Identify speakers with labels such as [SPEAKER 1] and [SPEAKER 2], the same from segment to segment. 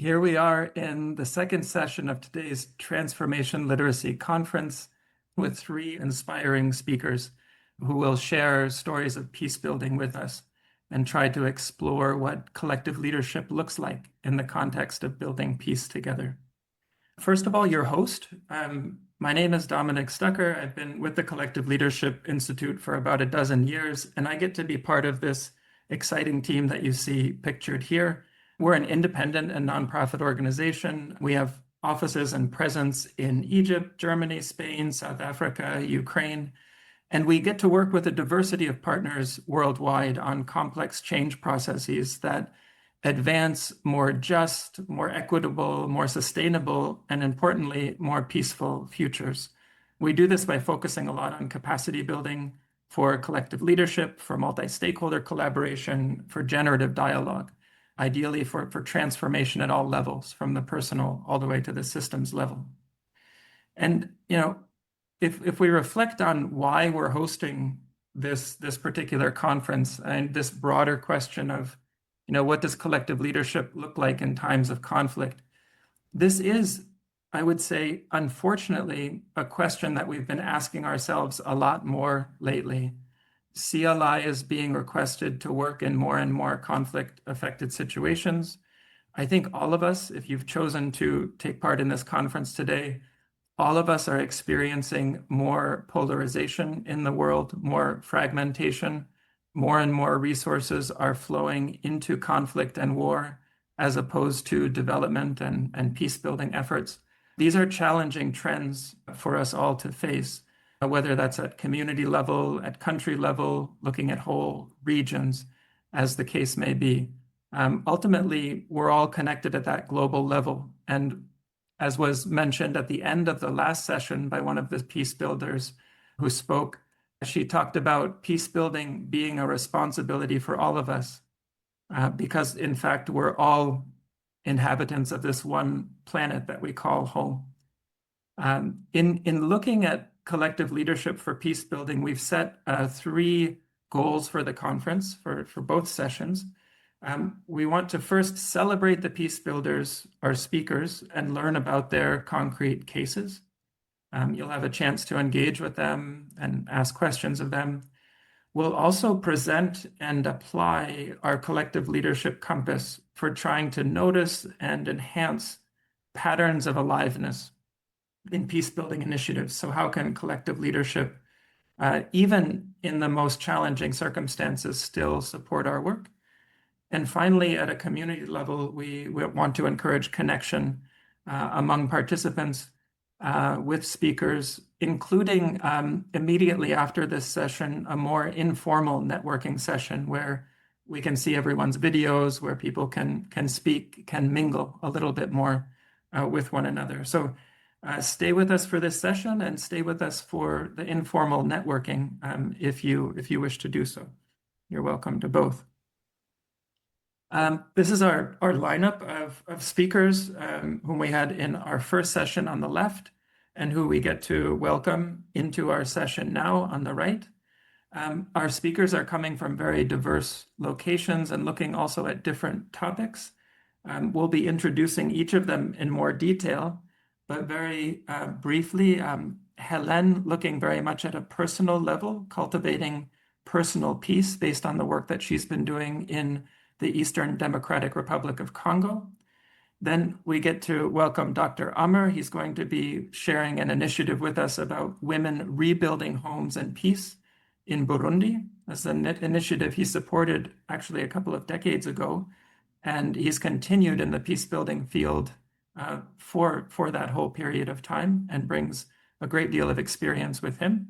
[SPEAKER 1] Here we are in the second session of today's Transformation Literacy Conference with three inspiring speakers who will share stories of peace building with us and try to explore what collective leadership looks like in the context of building peace together. First of all, your host. My name is Dominic Stucker. I've been with the Collective Leadership Institute for about a dozen years, and I get to be part of this exciting team that you see pictured here. We're an independent and nonprofit organization. We have offices and presence in Egypt, Germany, Spain, South Africa, Ukraine, and we get to work with a diversity of partners worldwide on complex change processes that advance more just, more equitable, more sustainable, and importantly, more peaceful futures. We do this by focusing a lot on capacity building for collective leadership, for multi-stakeholder collaboration, for generative dialogue, ideally for transformation at all levels, from the personal all the way to the systems level. And, if we reflect on why we're hosting this particular conference and this broader question of what does collective leadership look like in times of conflict? This is, I would say, unfortunately, a question that we've been asking ourselves a lot more lately. CLI is being requested to work in more and more conflict-affected situations. I think all of us, if you've chosen to take part in this conference today, all of us are experiencing more polarization in the world, more fragmentation. More and more resources are flowing into conflict and war as opposed to development and peace-building efforts. These are challenging trends for us all to face, whether that's at community level, at country level, looking at whole regions, as the case may be. Ultimately, we're all connected at that global level. And as was mentioned at the end of the last session by one of the peace builders who spoke, she talked about peace building being a responsibility for all of us, because in fact, we're all inhabitants of this one planet that we call home. In looking at collective leadership for peace building, we've set three goals for the conference for both sessions. We want to first celebrate the peace builders, our speakers, and learn about their concrete cases. You'll have a chance to engage with them and ask questions of them. We'll also present and apply our collective leadership compass for trying to notice and enhance patterns of aliveness in peace-building initiatives. So how can collective leadership, even in the most challenging circumstances, still support our work? And finally, at a community level, we want to encourage connection among participants with speakers, including immediately after this session, a more informal networking session where we can see everyone's videos, where people can speak, can mingle a little bit more with one another. So stay with us for this session and stay with us for the informal networking if you wish to do so. You're welcome to both. This is our lineup of speakers whom we had in our first session on the left and who we get to welcome into our session now on the right. Our speakers are coming from very diverse locations and looking also at different topics. We'll be introducing each of them in more detail, but very briefly, Hélène looking very much at a personal level, cultivating personal peace based on the work that she's been doing in the Eastern Democratic Republic of Congo. Then we get to welcome Dr. Amr. He's going to be sharing an initiative with us about women rebuilding homes and peace in Burundi. That's an initiative he supported actually a couple of decades ago, and he's continued in the peace building field for that whole period of time and brings a great deal of experience with him.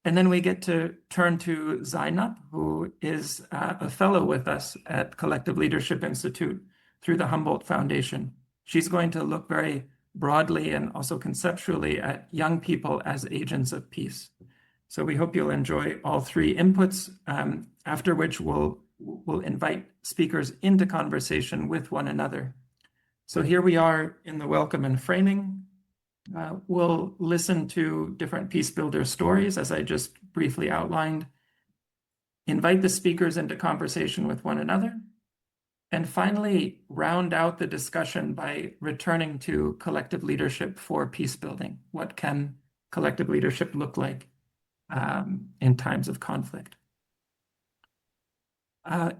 [SPEAKER 1] And then we get to turn to Zainab, who is a fellow with us at Collective Leadership Institute through the Humboldt Foundation. She's going to look very broadly and also conceptually at young people as agents of peace. So we hope you'll enjoy all three inputs, after which we'll invite speakers into conversation with one another. So here we are in the welcome and framing. We'll listen to different peace builder stories, as I just briefly outlined, invite the speakers into conversation with one another, And finally, round out the discussion by returning to collective leadership for peace building. What can collective leadership look like in times of conflict?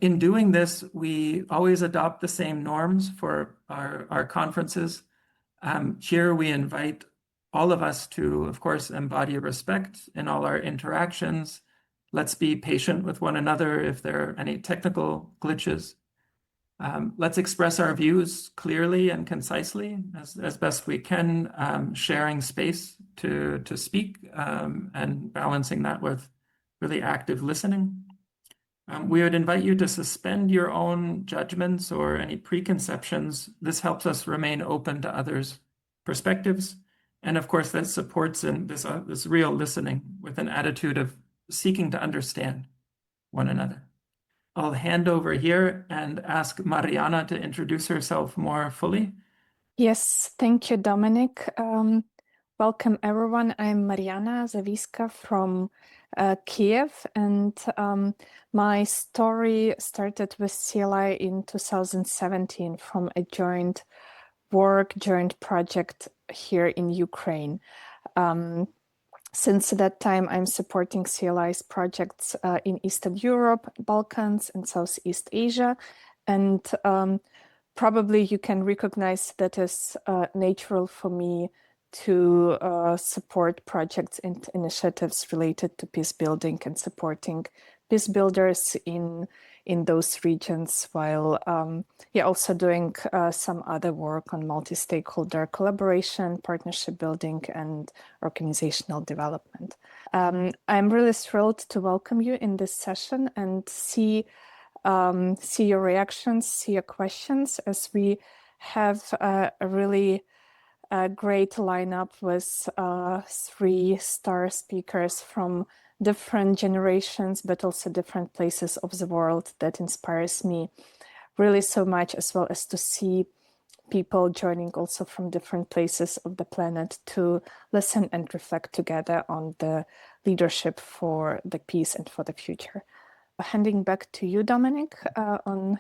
[SPEAKER 1] In doing this, we always adopt the same norms for our conferences. Here we invite all of us to, of course, embody respect in all our interactions. Let's be patient with one another if there are any technical glitches. Let's express our views clearly and concisely as best we can, sharing space to speak and balancing that with really active listening. We would invite you to suspend your own judgments or any preconceptions. This helps us remain open to others' perspectives. And of course, that supports in this real listening with an attitude of seeking to understand one another. I'll hand over here and ask Mariana to introduce herself more fully.
[SPEAKER 2] Yes, thank you, Dominic. Welcome, everyone. I'm Mariana Zaviska from Kiev, and my story started with CLI in 2017 from a joint project here in Ukraine. Since that time, I'm supporting CLI's projects in Eastern Europe, Balkans, and Southeast Asia. And probably you can recognize that as natural for me to support projects and initiatives related to peace building and supporting peace builders in those regions, while also doing some other work on multi-stakeholder collaboration, partnership building, and organizational development. I'm really thrilled to welcome you in this session and see your reactions, see your questions, as we have a really great lineup with 3 star speakers from different generations, but also different places of the world that inspires me really so much, as well as to see people joining also from different places of the planet to listen and reflect together on the leadership for the peace and for the future. Handing back to you, Dominic, on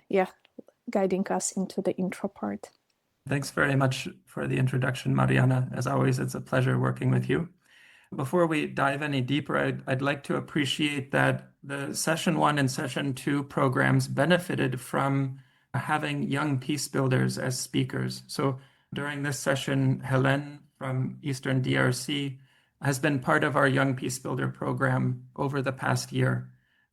[SPEAKER 2] guiding us into the intro part.
[SPEAKER 1] Thanks very much for the introduction, Mariana. As always, it's a pleasure working with you. Before we dive any deeper, I'd like to appreciate that the Session 1 and Session 2 programs benefited from having young peace builders as speakers. So during this session, Hélène from Eastern DRC has been part of our Young Peace Builder program over the past year.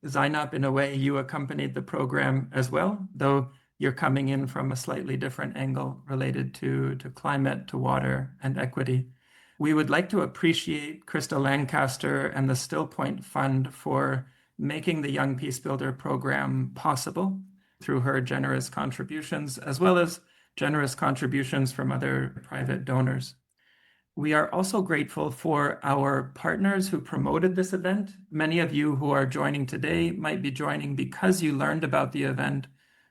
[SPEAKER 1] Zainab, in a way, you accompanied the program as well, though you're coming in from a slightly different angle related to climate, to water, and equity. We would like to appreciate Krista Lancaster and the Still Point Fund for making the Young Peace Builder program possible through her generous contributions, as well as generous contributions from other private donors. We are also grateful for our partners who promoted this event. Many of you who are joining today might be joining because you learned about the event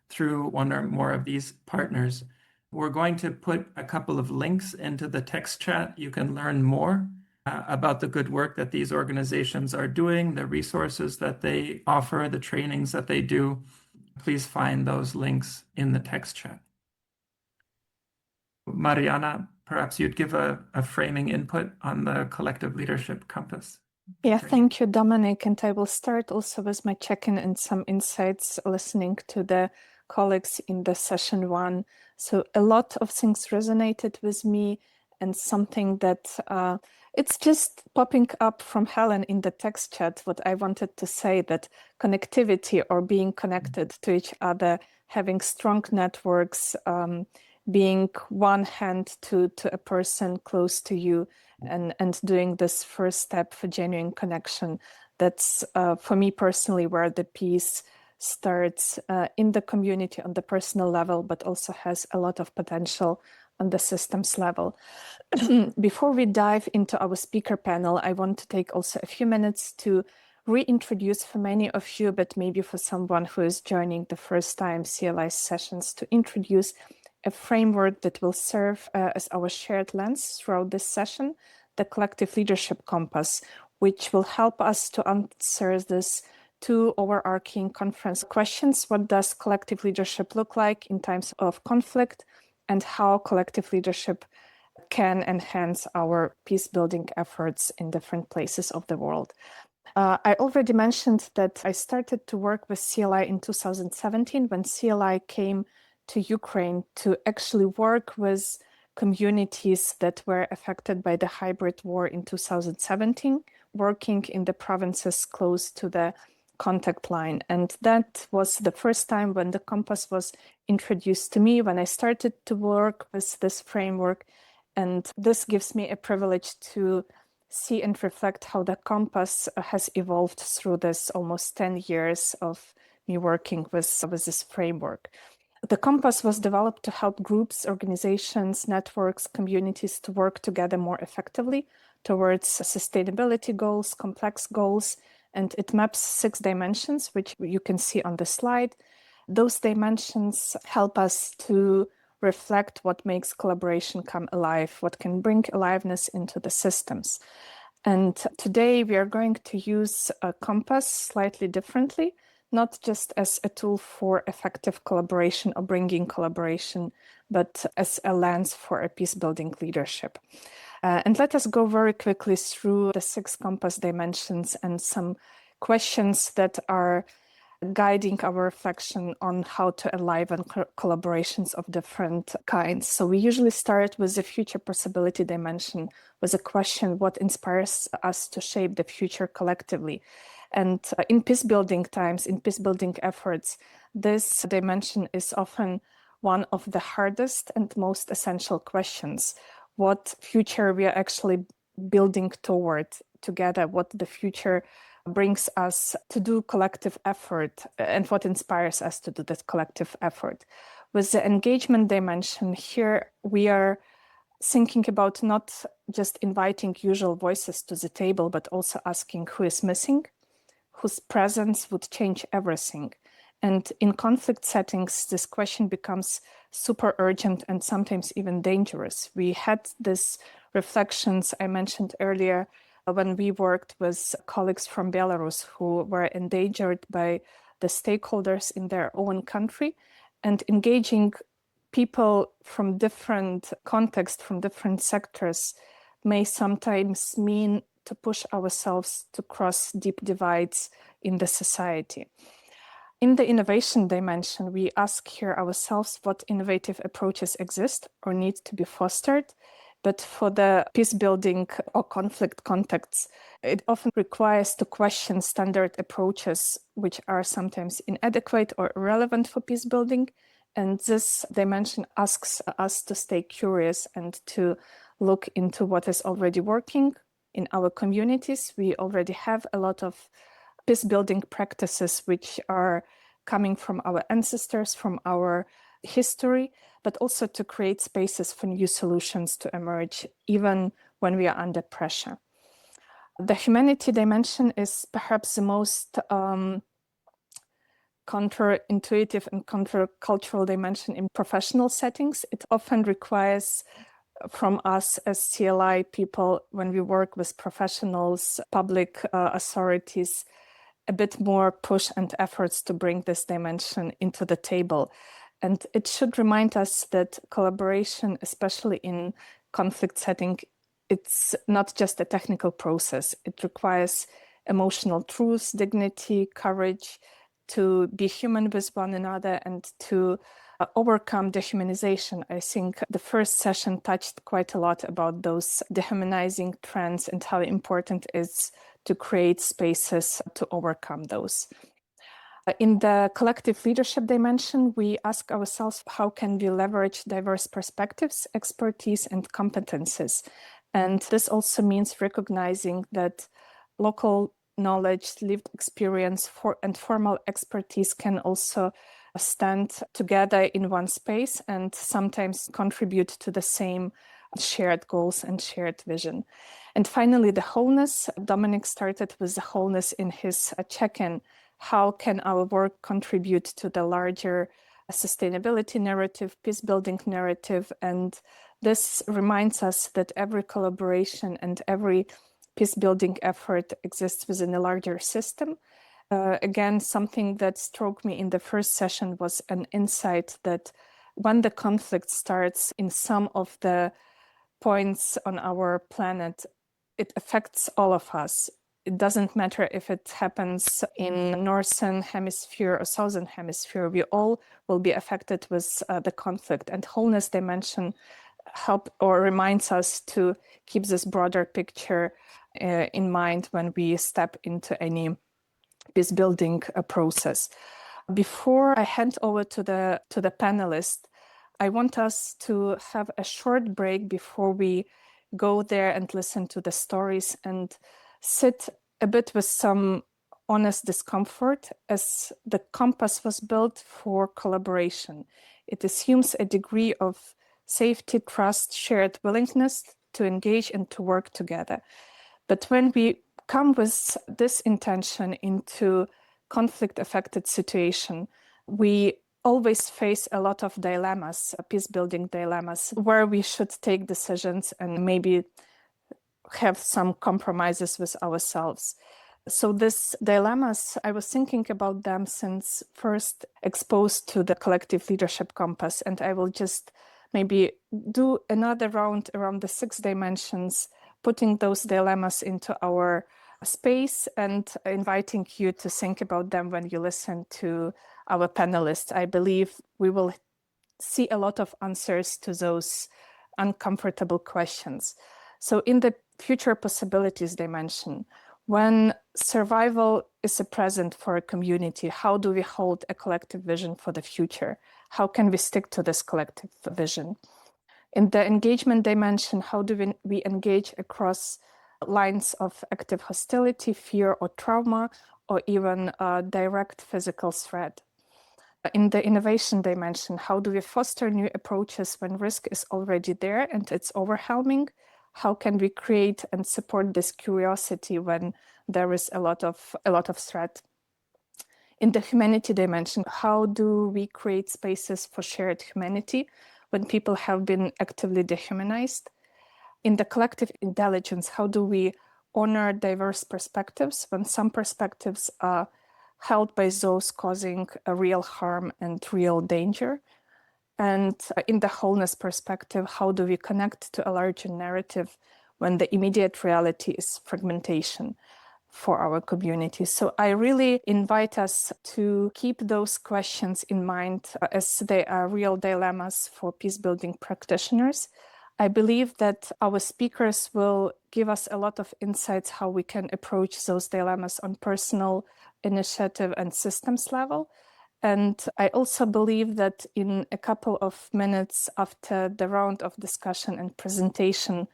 [SPEAKER 1] through one or more of these partners. We're going to put a couple of links into the text chat. You can learn more about the good work that these organizations are doing, the resources that they offer, the trainings that they do. Please find those links in the text chat. Mariana, perhaps you'd give a framing input on the collective leadership compass.
[SPEAKER 2] Yeah, thank you, Dominic. And I will start also with my check-in and some insights listening to the colleagues in the Session 1. So a lot of things resonated with me, and something that it's just popping up from Hélène in the text chat, what I wanted to say, that connectivity or being connected to each other, having strong networks, being one hand to a person close to you, and doing this first step for genuine connection. That's for me personally where the peace starts in the community on the personal level, but also has a lot of potential on the systems level. Before we dive into our speaker panel, I want to take also a few minutes to reintroduce for many of you, but maybe for someone who is joining the first time CLI sessions, to introduce a framework that will serve as our shared lens throughout this session, the collective leadership compass, which will help us to answer this two overarching conference questions. What does collective leadership look like in times of conflict, and how collective leadership can enhance our peace-building efforts in different places of the world? I already mentioned that I started to work with CLI in 2017 when CLI came to Ukraine to actually work with communities that were affected by the hybrid war in 2017, working in the provinces close to the contact line. And that was the first time when the compass was introduced to me, when I started to work with this framework. And this gives me a privilege to see and reflect how the compass has evolved through this almost 10 years of me working with this framework. The compass was developed to help groups, organizations, networks, communities to work together more effectively towards sustainability goals, complex goals, and it maps 6 dimensions, which you can see on the slide. Those dimensions help us to reflect what makes collaboration come alive, what can bring aliveness into the systems. And today we are going to use a compass slightly differently, not just as a tool for effective collaboration or bringing collaboration, but as a lens for a peace-building leadership. And let us go very quickly through the 6 compass dimensions and some questions that are guiding our reflection on how to enliven collaborations of different kinds. So we usually start with the future possibility dimension, with a question: what inspires us to shape the future collectively? And in peace-building times, in peace-building efforts, this dimension is often one of the hardest and most essential questions. What future we are actually building toward together, what the future brings us to do collective effort, and what inspires us to do that collective effort. With the engagement dimension here, we are thinking about not just inviting usual voices to the table, but also asking who is missing, whose presence would change everything. And in conflict settings, this question becomes super urgent and sometimes even dangerous. We had these reflections I mentioned earlier when we worked with colleagues from Belarus who were endangered by the stakeholders in their own country, and engaging people from different contexts, from different sectors, may sometimes mean to push ourselves to cross deep divides in the society. In the innovation dimension, we ask here ourselves what innovative approaches exist or need to be fostered. But for the peace-building or conflict contexts, it often requires to question standard approaches, which are sometimes inadequate or irrelevant for peace-building. And this dimension asks us to stay curious and to look into what is already working in our communities. We already have a lot of peace-building practices which are coming from our ancestors, from our history, but also to create spaces for new solutions to emerge, even when we are under pressure. The humanity dimension is perhaps the most counterintuitive and countercultural dimension in professional settings. It often requires from us as CLI people, when we work with professionals, public authorities, a bit more push and efforts to bring this dimension into the table. And it should remind us that collaboration, especially in conflict setting, it's not just a technical process. It requires emotional truth, dignity, courage to be human with one another and to overcome dehumanization. I think the first session touched quite a lot about those dehumanizing trends and how important it is to create spaces to overcome those. In the collective leadership dimension, we ask ourselves, how can we leverage diverse perspectives, expertise, and competences? And this also means recognizing that local knowledge, lived experience, and formal expertise can also stand together in one space and sometimes contribute to the same shared goals and shared vision. And finally, the wholeness. Dominic started with the wholeness in his check-in. How can our work contribute to the larger sustainability narrative, peace-building narrative? And this reminds us that every collaboration and every peace-building effort exists within a larger system. Again, something that struck me in the first session was an insight that when the conflict starts in some of the points on our planet, it affects all of us. It doesn't matter if it happens in Northern Hemisphere or Southern Hemisphere, we all will be affected with the conflict. And wholeness dimension help or reminds us to keep this broader picture in mind when we step into any peace building process. Before I hand over to the panelists, I want us to have a short break before we go there and listen to the stories and sit a bit with some honest discomfort, as the compass was built for collaboration. It assumes a degree of safety, trust, shared willingness to engage and to work together. But when we come with this intention into conflict-affected situation, we always face a lot of dilemmas, peace-building dilemmas, where we should take decisions and maybe have some compromises with ourselves. So these dilemmas, I was thinking about them since first exposed to the collective leadership compass, and I will just maybe do another round around the 6 dimensions, putting those dilemmas into our space and inviting you to think about them when you listen to our panelists. I believe we will see a lot of answers to those uncomfortable questions. So in the future possibilities dimension, when survival is a present for a community, how do we hold a collective vision for the future? How can we stick to this collective vision? In the engagement dimension, how do we engage across lines of active hostility, fear or trauma, or even direct physical threat? In the innovation dimension, how do we foster new approaches when risk is already there and it's overwhelming? How can we create and support this curiosity when there is a lot of threat? In the humanity dimension, how do we create spaces for shared humanity when people have been actively dehumanized? In the collective intelligence, how do we honor diverse perspectives when some perspectives are held by those causing a real harm and real danger? And in the wholeness perspective, how do we connect to a larger narrative when the immediate reality is fragmentation for our community? So I really invite us to keep those questions in mind as they are real dilemmas for peace-building practitioners. I believe that our speakers will give us a lot of insights how we can approach those dilemmas on personal initiative and systems level. And I also believe that in a couple of minutes after the round of discussion and presentation,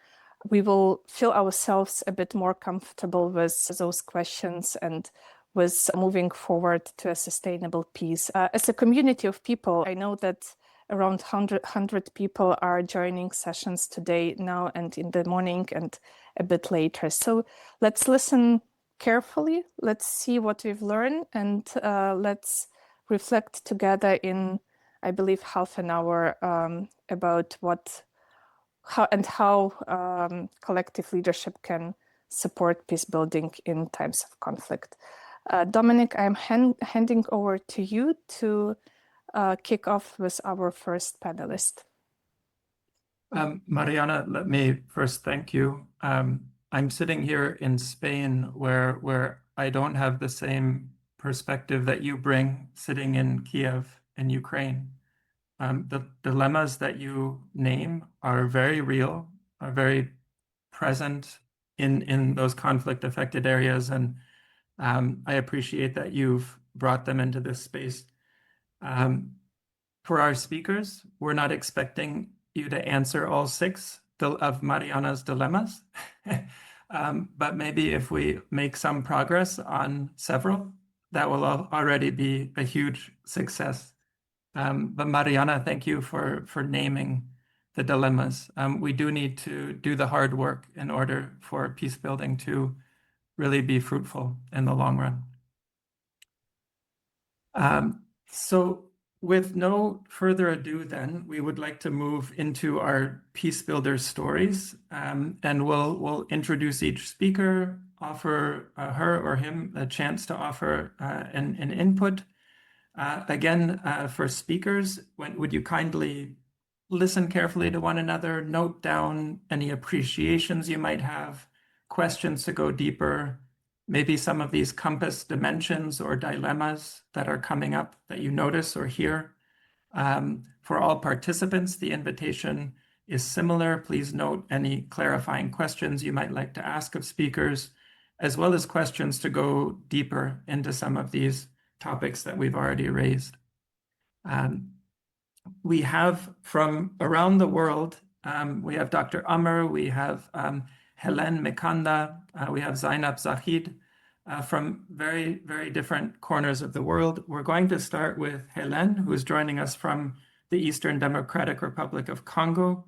[SPEAKER 2] we will feel ourselves a bit more comfortable with those questions and with moving forward to a sustainable peace. As a community of people, I know that around 100 people are joining sessions today, now and in the morning and a bit later. So let's listen carefully, let's see what we've learned, and let's reflect together in, I believe, half an hour about how collective leadership can support peace building in times of conflict. Dominic, I'm handing over to you to kick off with our first panelist.
[SPEAKER 1] Mariana, let me first thank you. I'm sitting here in Spain where I don't have the same perspective that you bring sitting in Kiev in Ukraine. The dilemmas that you name are very real, are very present in those conflict-affected areas, and I appreciate that you've brought them into this space. For our speakers, we're not expecting you to answer all 6 of Mariana's dilemmas, but maybe if we make some progress on several, that will already be a huge success. But Mariana, thank you for naming the dilemmas. We do need to do the hard work in order for peace building to really be fruitful in the long run. So with no further ado, then, we would like to move into our peace builder stories, and we'll introduce each speaker. offer her or him a chance to offer an input. Again, for speakers, would you kindly listen carefully to one another, note down any appreciations you might have, questions to go deeper, maybe some of these compass dimensions or dilemmas that are coming up that you notice or hear. For all participants, the invitation is similar. Please note any clarifying questions you might like to ask of speakers, as well as questions to go deeper into some of these topics that we've already raised. We have from around the world, we have Dr. Amr, we have Hélène Mikanda, we have Zainab Zahid from very, very different corners of the world. We're going to start with Hélène, who is joining us from the Eastern Democratic Republic of Congo,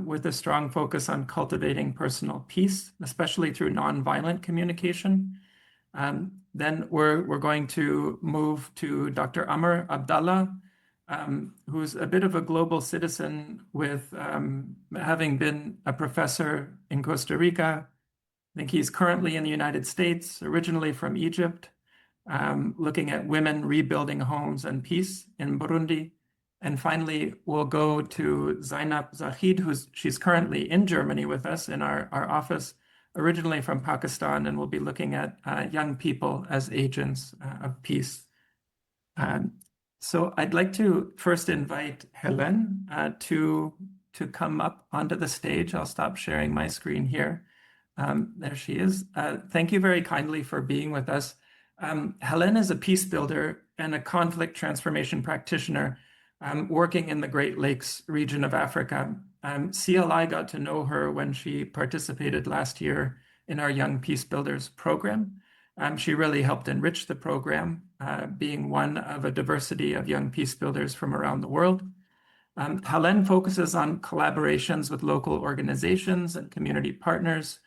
[SPEAKER 1] with a strong focus on cultivating personal peace, especially through nonviolent communication. Then we're going to move to Dr. Amr Abdallah, who's a bit of a global citizen with having been a professor in Costa Rica. I think he's currently in the United States, originally from Egypt, looking at women rebuilding homes and peace in Burundi. And finally, we'll go to Zainab Zahid, she's currently in Germany with us in our office, originally from Pakistan, and we'll be looking at young people as agents of peace. So I'd like to first invite Hélène to come up onto the stage. I'll stop sharing my screen here. There she is. Thank you very kindly for being with us. Hélène is a peace builder and a conflict transformation practitioner working in the Great Lakes region of Africa. CLI got to know her when she participated last year in our Young Peace Builders program. She really helped enrich the program, being one of a diversity of young peace builders from around the world. Hélène focuses on collaborations with local organizations and community partners,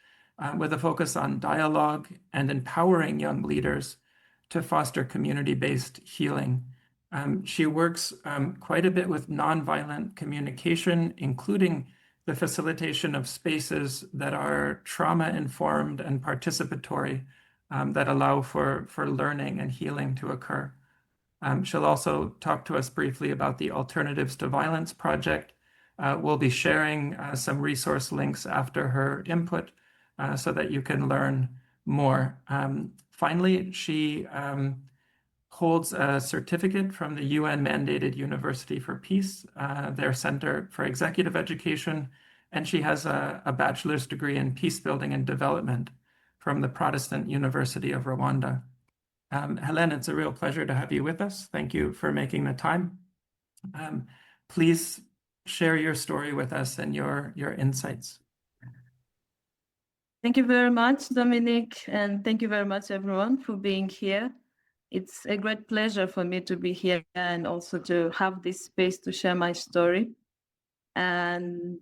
[SPEAKER 1] with a focus on dialogue and empowering young leaders to foster community-based healing. She works quite a bit with nonviolent communication, including the facilitation of spaces that are trauma-informed and participatory, that allow for learning and healing to occur. She'll also talk to us briefly about the Alternatives to Violence project. We'll be sharing some resource links after her input, so that you can learn more. Finally, she holds a certificate from the UN-mandated University for Peace, their Center for Executive Education, and she has a bachelor's degree in peace building and development from the Protestant University of Rwanda. Hélène, it's a real pleasure to have you with us. Thank you for making the time. Please share your story with us and your insights.
[SPEAKER 3] Thank you very much, Dominic, and thank you very much, everyone, for being here. It's a great pleasure for me to be here and also to have this space to share my story, and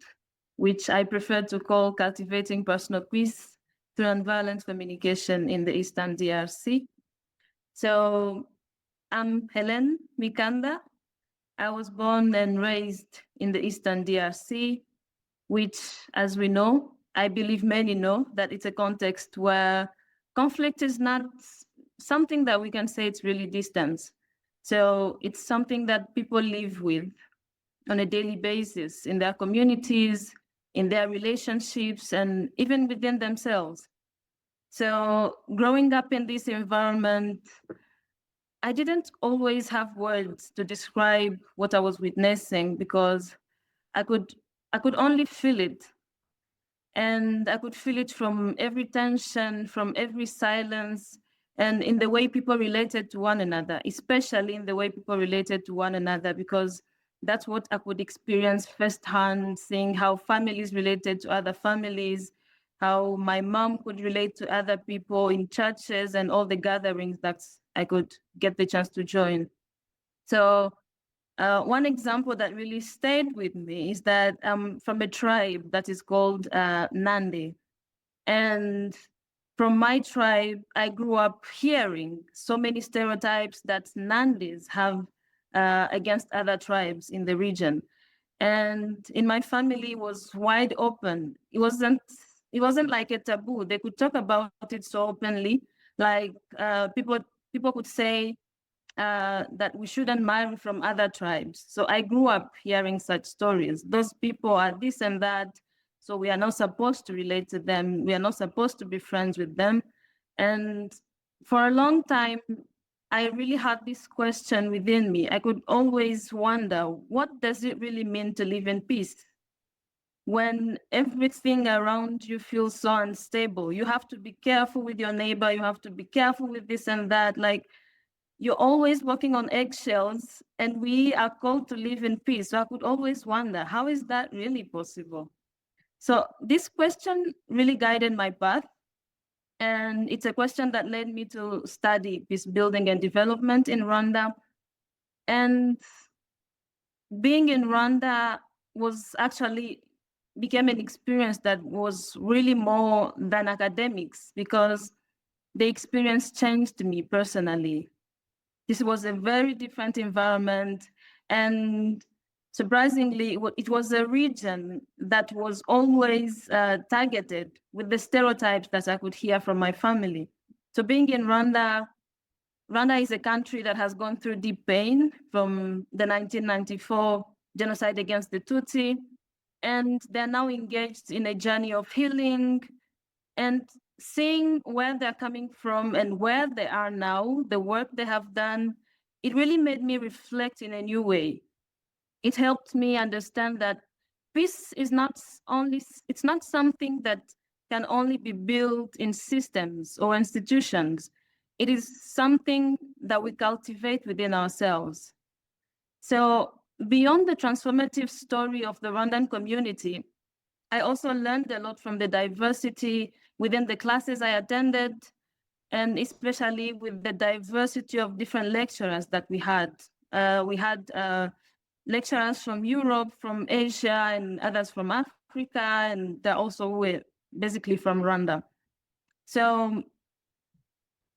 [SPEAKER 3] which I prefer to call cultivating personal peace through nonviolent communication in the Eastern DRC. So I'm Hélène Mikanda. I was born and raised in the Eastern DRC, which, as we know, I believe many know, that it's a context where conflict is not something that we can say it's really distant. So it's something that people live with on a daily basis in their communities, in their relationships, and even within themselves. So growing up in this environment, I didn't always have words to describe what I was witnessing, because I could only feel it. And I could feel it from every tension, from every silence, and in the way people related to one another, especially in the way people related to one another, because that's what I could experience firsthand, seeing how families related to other families, how my mom could relate to other people in churches and all the gatherings that I could get the chance to join. So one example that really stayed with me is that I'm from a tribe that is called Nandi. And from my tribe, I grew up hearing so many stereotypes that Nandis have against other tribes in the region. And in my family, it was wide open. It wasn't it wasn't like a taboo. They could talk about it so openly. Like people could say that we shouldn't marry from other tribes. So I grew up hearing such stories. Those people are this and that, so we are not supposed to relate to them. We are not supposed to be friends with them. And for a long time, I really had this question within me. I could always wonder, what does it really mean to live in peace? When everything around you feels so unstable, you have to be careful with your neighbor, you have to be careful with this and that. Like, you're always walking on eggshells, and we are called to live in peace. So I could always wonder, how is that really possible? So this question really guided my path. And it's a question that led me to study peace building and development in Rwanda. And being in Rwanda became an experience that was really more than academics, because the experience changed me personally. This was a very different environment, and surprisingly, it was a region that was always targeted with the stereotypes that I could hear from my family. So being in Rwanda is a country that has gone through deep pain from the 1994 genocide against the Tutsi, and they're now engaged in a journey of healing. And seeing where they're coming from and where they are now, the work they have done, it really made me reflect in a new way. It helped me understand that peace is it's not something that can only be built in systems or institutions. It is something that we cultivate within ourselves. So beyond the transformative story of the Rwandan community, I also learned a lot from the diversity within the classes I attended, and especially with the diversity of different lecturers that we had. We had lecturers from Europe, from Asia, and others from Africa, and they also were basically from Rwanda. So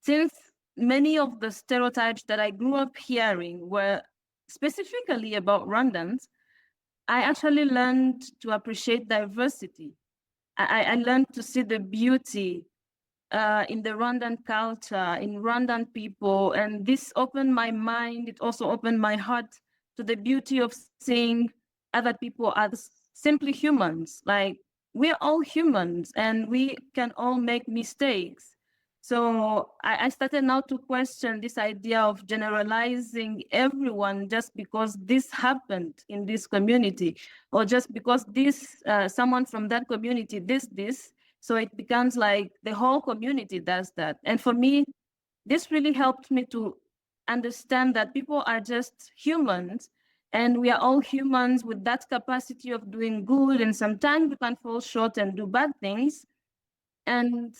[SPEAKER 3] since many of the stereotypes that I grew up hearing were specifically about Rwandans, I actually learned to appreciate diversity. I learned to see the beauty in the Rwandan culture, in Rwandan people, and this opened my mind. It also opened my heart to the beauty of seeing other people as simply humans. Like, we're all humans, and we can all make mistakes. So I started now to question this idea of generalizing everyone just because this happened in this community, or just because someone from that community this. So it becomes like the whole community does that. And for me, this really helped me to understand that people are just humans, and we are all humans with that capacity of doing good, and sometimes we can fall short and do bad things. And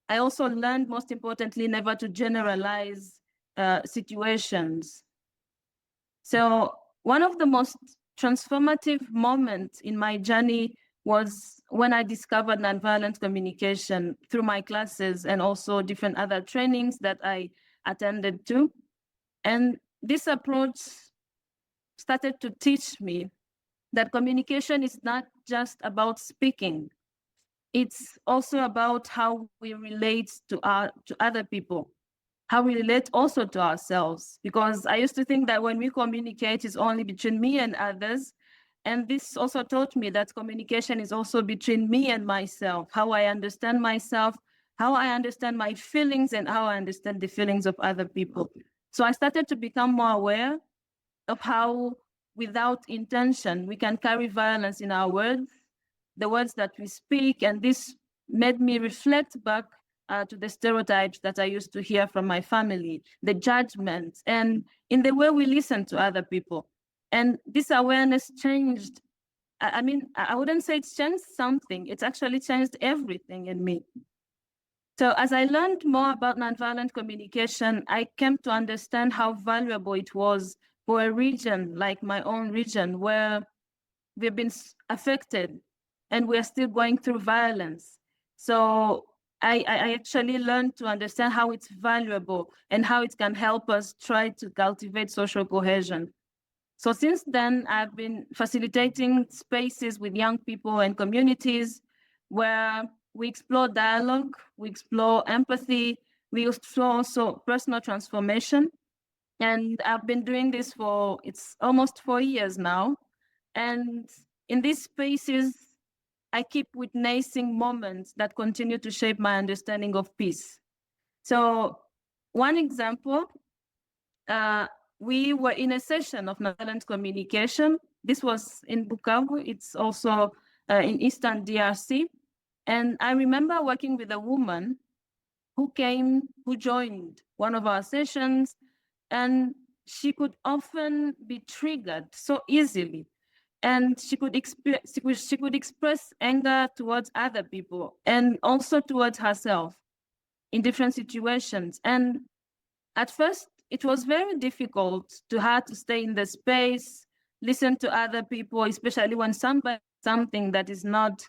[SPEAKER 3] I also learned, most importantly, never to generalize situations. So one of the most transformative moments in my journey was when I discovered nonviolent communication through my classes and also different other trainings that I attended to. And this approach started to teach me that communication is not just about speaking. It's also about how we relate to other people, how we relate also to ourselves. Because I used to think that when we communicate, it's only between me and others. And this also taught me that communication is also between me and myself, how I understand myself, how I understand my feelings, and how I understand the feelings of other people. So I started to become more aware of how, without intention, we can carry violence in our words, the words that we speak. And this made me reflect back to the stereotypes that I used to hear from my family, the judgments, and in the way we listen to other people. And this awareness changed. I mean, I wouldn't say it's changed something, it's actually changed everything in me. So as I learned more about nonviolent communication, I came to understand how valuable it was for a region like my own region, where we've been affected and we're still going through violence. So I actually learned to understand how it's valuable and how it can help us try to cultivate social cohesion. So since then, I've been facilitating spaces with young people and communities where we explore dialogue, we explore empathy, we explore also personal transformation. And I've been doing this for, it's almost 4 years now. And in these spaces, I keep witnessing moments that continue to shape my understanding of peace. So one example, we were in a session of nonviolent communication. This was in Bukavu. It's also in Eastern DRC. And I remember working with a woman who joined one of our sessions, and she could often be triggered so easily. And she could express anger towards other people and also towards herself in different situations. And at first, it was very difficult to her to stay in the space, listen to other people, especially when something that is not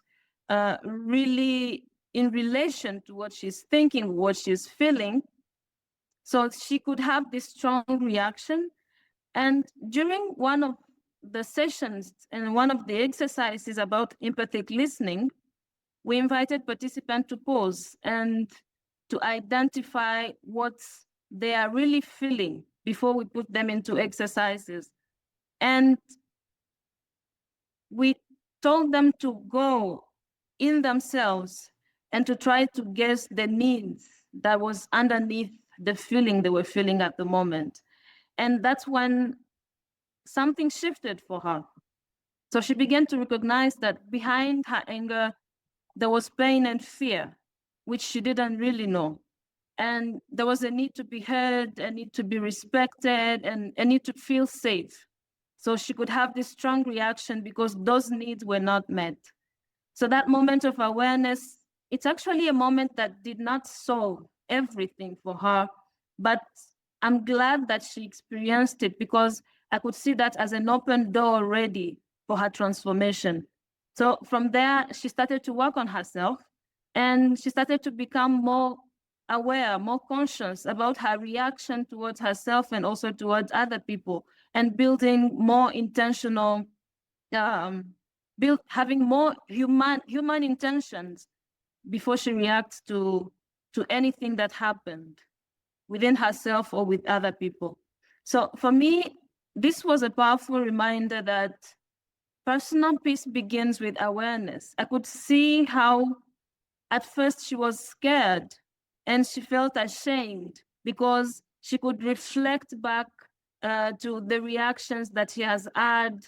[SPEAKER 3] really in relation to what she's thinking, what she's feeling. So she could have this strong reaction. And during one of the sessions and one of the exercises about empathic listening, we invited participants to pause and to identify what they are really feeling before we put them into exercises. And we told them to go in themselves and to try to guess the needs that was underneath the feeling they were feeling at the moment. And that's when something shifted for her. So she began to recognize that behind her anger, there was pain and fear, which she didn't really know. And there was a need to be heard, a need to be respected, and a need to feel safe. So she could have this strong reaction because those needs were not met. So that moment of awareness, it's actually a moment that did not solve everything for her, but I'm glad that she experienced it because I could see that as an open door already for her transformation. So from there, she started to work on herself and she started to become more aware, more conscious about her reaction towards herself and also towards other people, and building more intentional, having more human intentions before she reacts to anything that happened within herself or with other people. So for me, this was a powerful reminder that personal peace begins with awareness. I could see how at first she was scared and she felt ashamed because she could reflect back to the reactions that she has had.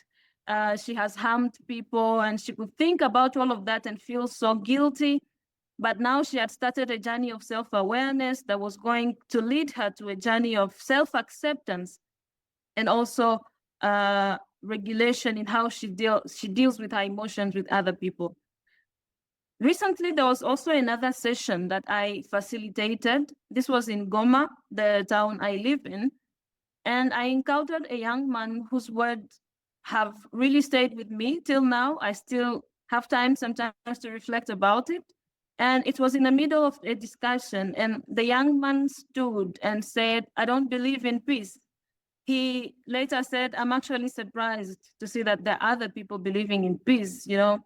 [SPEAKER 3] She has harmed people and she could think about all of that and feel so guilty. But now she had started a journey of self-awareness that was going to lead her to a journey of self-acceptance and also regulation in how she deals with her emotions with other people. Recently, there was also another session that I facilitated. This was in Goma, the town I live in. And I encountered a young man whose words have really stayed with me till now. I still have time sometimes to reflect about it. And it was in the middle of a discussion, and the young man stood and said, "I don't believe in peace." He later said, "I'm actually surprised to see that there are other people believing in peace, you know,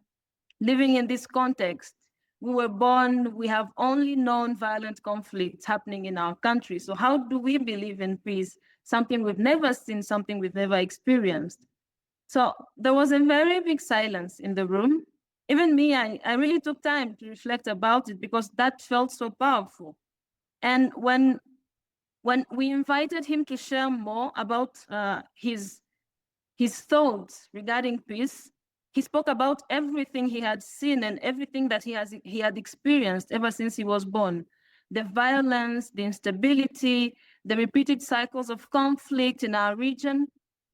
[SPEAKER 3] living in this context. We were born, we have only known violent conflicts happening in our country. So how do we believe in peace? Something we've never seen, something we've never experienced." So there was a very big silence in the room. Even me, I really took time to reflect about it because that felt so powerful. And when we invited him to share more about his thoughts regarding peace, he spoke about everything he had seen and everything that he had experienced ever since he was born. The violence, the instability, the repeated cycles of conflict in our region,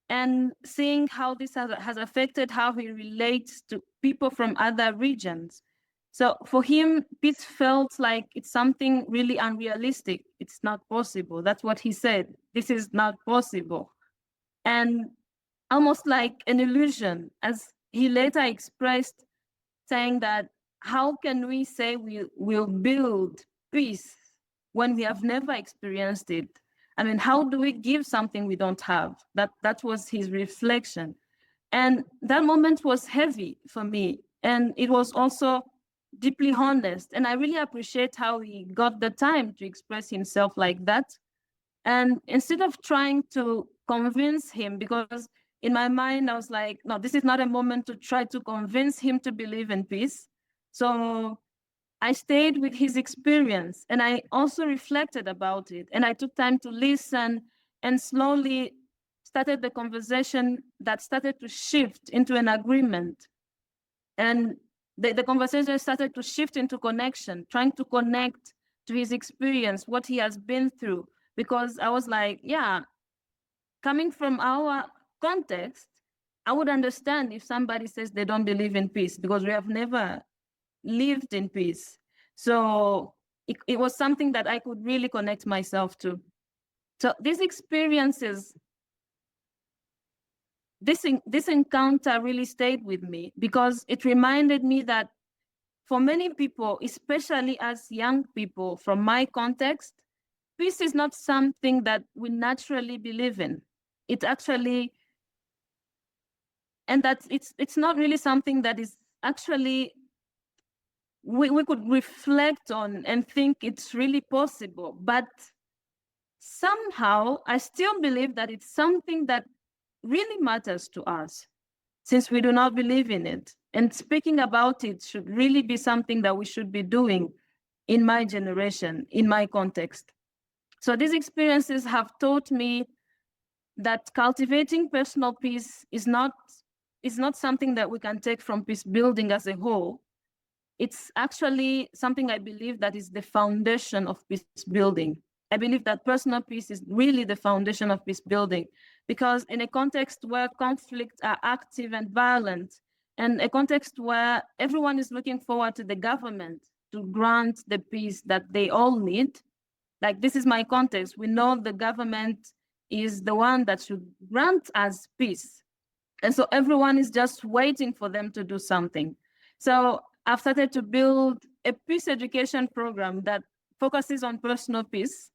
[SPEAKER 3] and seeing how this has affected how he relates to people from other regions. So for him, peace felt like it's something really unrealistic. It's not possible. That's what he said. This is not possible. And almost like an illusion, as he later expressed, saying that how can we say we'll build peace when we have never experienced it? I mean, how do we give something we don't have? That was his reflection. And that moment was heavy for me. And it was also deeply honest. And I really appreciate how he got the time to express himself like that. And instead of trying to convince him, because in my mind, I was like, no, this is not a moment to try to convince him to believe in peace. So I stayed with his experience and I also reflected about it. And I took time to listen and slowly started the conversation that started to shift into an agreement. And the conversation started to shift into connection, trying to connect to his experience, what he has been through. Because I was like, yeah, coming from our context, I would understand if somebody says they don't believe in peace because we have never lived in peace. So it was something that I could really connect myself to. So these experiences, this encounter really stayed with me because it reminded me that for many people, especially as young people from my context, peace is not something that we naturally believe in. It actually, and that it's not really something that is actually we could reflect on and think it's really possible. But somehow I still believe that it's something that really matters to us since we do not believe in it. And speaking about it should really be something that we should be doing in my generation, in my context. So these experiences have taught me that cultivating personal peace is not something that we can take from peace building as a whole. It's actually something I believe that is the foundation of peace building. I believe that personal peace is really the foundation of peace building because in a context where conflicts are active and violent, and a context where everyone is looking forward to the government to grant the peace that they all need, like this is my context, we know the government is the one that should grant us peace. And so everyone is just waiting for them to do something. So I've started to build a peace education program that focuses on personal peace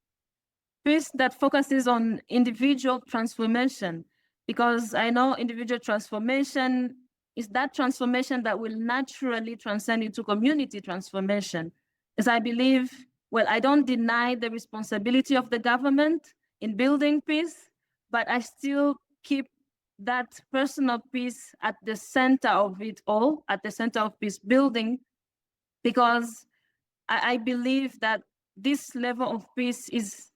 [SPEAKER 3] that focuses on individual transformation, because I know individual transformation is that transformation that will naturally transcend into community transformation. As I believe, well, I don't deny the responsibility of the government in building peace, but I still keep that personal peace at the center of it all, at the center of peace building, because I believe that this level of peace is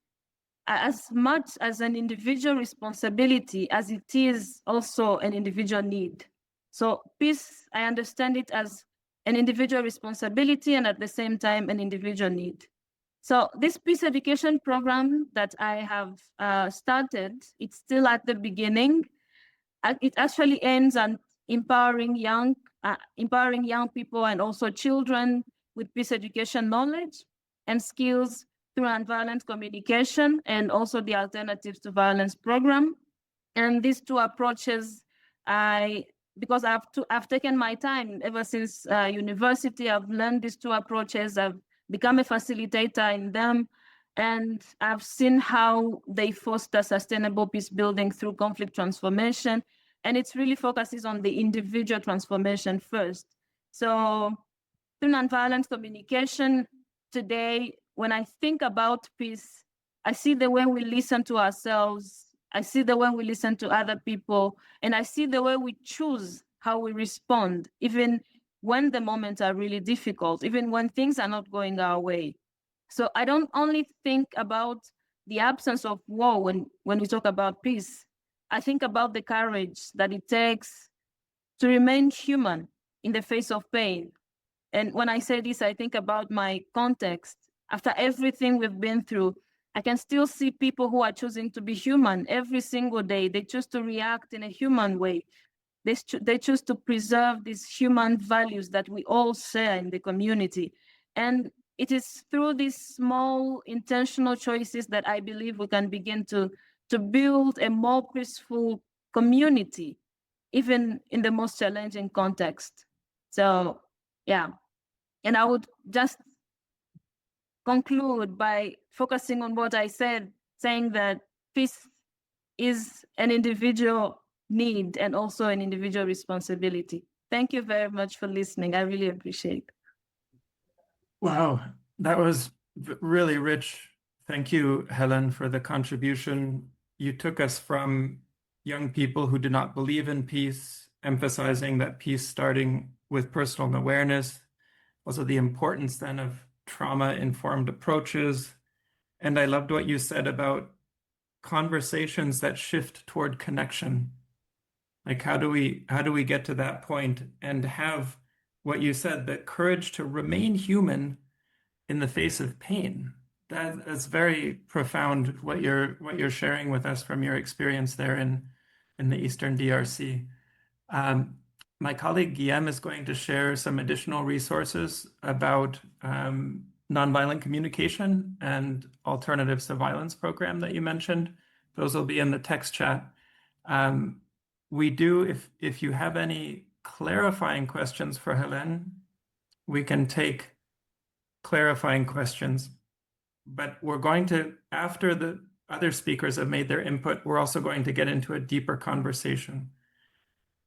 [SPEAKER 3] as much as an individual responsibility as it is also an individual need. So peace, I understand it as an individual responsibility and at the same time an individual need. So this peace education program that I have started, it's still at the beginning. It actually aims at empowering young people and also children with peace education knowledge and skills through nonviolent communication and also the Alternatives to Violence program. And these two approaches, because I've taken my time ever since university, I've learned these two approaches. I've become a facilitator in them, and I've seen how they foster sustainable peace building through conflict transformation. And it really focuses on the individual transformation first. So through nonviolent communication today, when I think about peace, I see the way we listen to ourselves, I see the way we listen to other people, and I see the way we choose how we respond, even when the moments are really difficult, even when things are not going our way. So I don't only think about the absence of war when we talk about peace. I think about the courage that it takes to remain human in the face of pain. And when I say this, I think about my context. After everything we've been through, I can still see people who are choosing to be human every single day. They choose to react in a human way. They choose to preserve these human values that we all share in the community. And it is through these small intentional choices that I believe we can begin to build a more peaceful community, even in the most challenging context. So, yeah. And I would just conclude by focusing on what I said, saying that peace is an individual need and also an individual responsibility. Thank you very much for listening. I really appreciate it.
[SPEAKER 1] Wow, that was really rich. Thank you, Hélène, for the contribution. You took us from young people who do not believe in peace, emphasizing that peace starting with personal awareness, also the importance then of trauma-informed approaches. And I loved what you said about conversations that shift toward connection. Like how do we get to that point and have what you said, the courage to remain human in the face of pain? That's very profound what you're sharing with us from your experience there in the Eastern DRC. My colleague Guillaume is going to share some additional resources about nonviolent communication and alternatives to violence program that you mentioned. Those will be in the text chat. We do, if you have any clarifying questions for Hélène, we can take clarifying questions. But we're going to, after the other speakers have made their input, we're also going to get into a deeper conversation.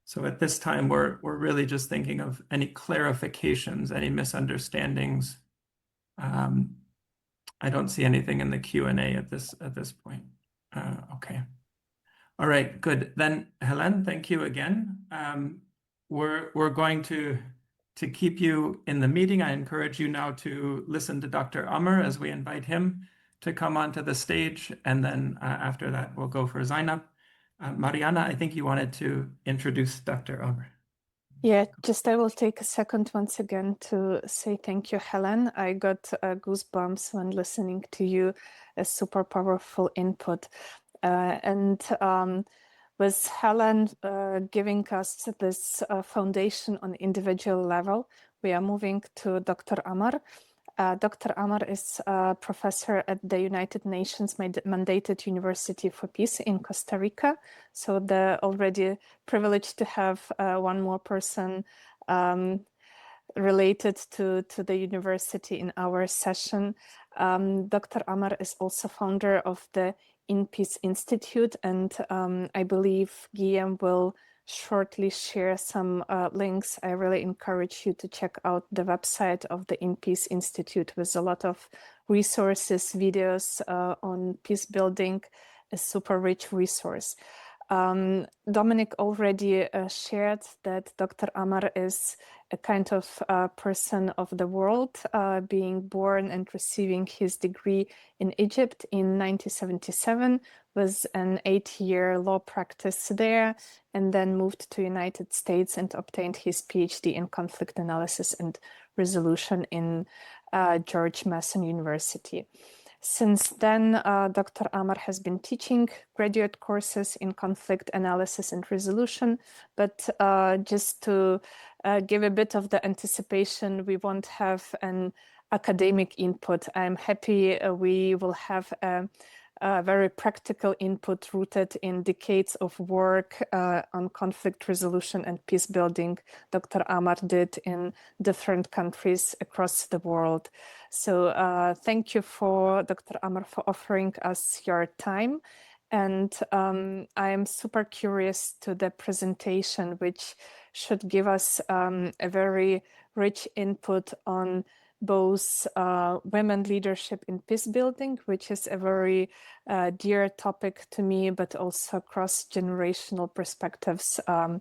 [SPEAKER 1] So at this time, we're really just thinking of any clarifications, any misunderstandings. I don't see anything in the Q&A at this point. Okay. All right, good. Then Hélène, thank you again. We're going to keep you in the meeting. I encourage you now to listen to Dr. Amr as we invite him to come onto the stage. And then after that, we'll go for Zainab. Mariana, I think you wanted to introduce Dr. Amr.
[SPEAKER 2] Yeah, I will take a second once again to say thank you, Hélène. I got goosebumps when listening to you, a super powerful input. With Hélène giving us this foundation on individual level, we are moving to Dr. Amr. Dr. Amr is a professor at the United Nations mandated University for Peace in Costa Rica. So the already privileged to have one more person related to the university in our session. Dr. Amr is also founder of the In Peace Institute, and I believe Guillaume will shortly share some links. I really encourage you to check out the website of the In Peace Institute with a lot of resources, videos on peace building, a super rich resource. Dominic already shared that Dr. Amr is a kind of person of the world, being born and receiving his degree in Egypt in 1977, was an 8-year law practice there, and then moved to United States and obtained his PhD in conflict analysis and resolution in George Mason University. Since then, Dr. Amr has been teaching graduate courses in conflict analysis and resolution, but just to give a bit of the anticipation, we won't have an academic input. I'm happy we will have a very practical input rooted in decades of work on conflict resolution and peace building Dr. Amr did in different countries across the world. So thank you for Dr. Amr for offering us your time. And I am super curious to the presentation, which should give us a very rich input on both women leadership in peace building, which is a very dear topic to me, but also cross-generational perspectives on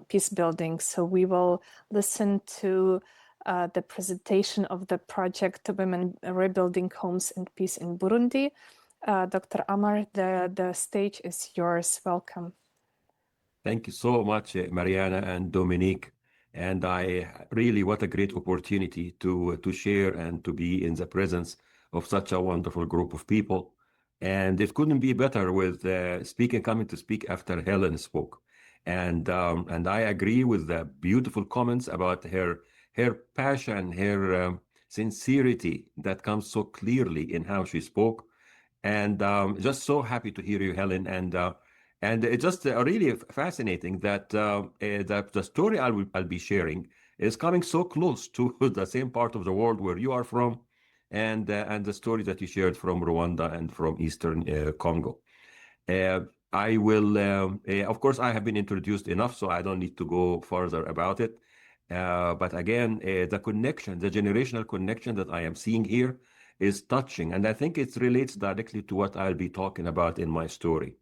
[SPEAKER 2] peace building. So we will listen to the presentation of the project Women Rebuilding Homes and Peace in Burundi. Dr. Amr, the stage is yours. Welcome.
[SPEAKER 4] Thank you so much, Mariana and Dominic. And what a great opportunity to share and to be in the presence of such a wonderful group of people. And it couldn't be better with coming to speak after Hélène spoke. And I agree with the beautiful comments about her passion, her sincerity that comes so clearly in how she spoke. And just so happy to hear you, Hélène. And it's just really fascinating that the story I'll be sharing is coming so close to the same part of the world where you are from, and the story that you shared from Rwanda and from Eastern Congo. I will, of course, I have been introduced enough, so I don't need to go further about it. But again, the connection, the generational connection that I am seeing here is touching. And I think it relates directly to what I'll be talking about in my story.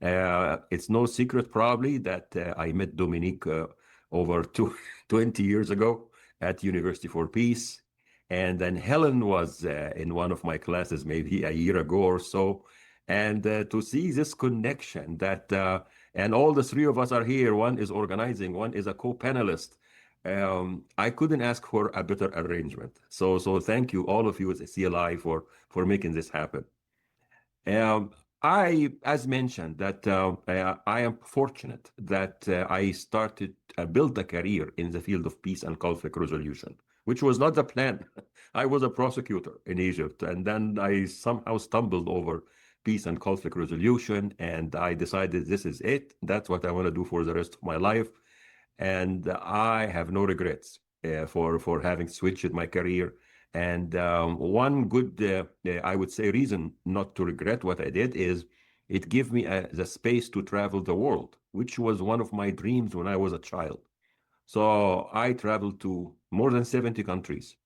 [SPEAKER 4] It's no secret probably that I met Dominic over 20 years ago at University for Peace. And then Helen was in one of my classes maybe a year ago or so. And to see this connection that, and all the three of us are here, one is organizing, one is a co-panelist. I couldn't ask for a better arrangement. So thank you, all of you at CLI for making this happen. I, as mentioned, that I am fortunate that I started build a career in the field of peace and conflict resolution, which was not the plan. I was a prosecutor in Egypt, and then I somehow stumbled over peace and conflict resolution, and I decided this is it. That's what I want to do for the rest of my life, and I have no regrets for having switched my career. And one good, I would say, reason not to regret what I did is it gave me the space to travel the world, which was one of my dreams when I was a child. So I traveled to more than 70 countries.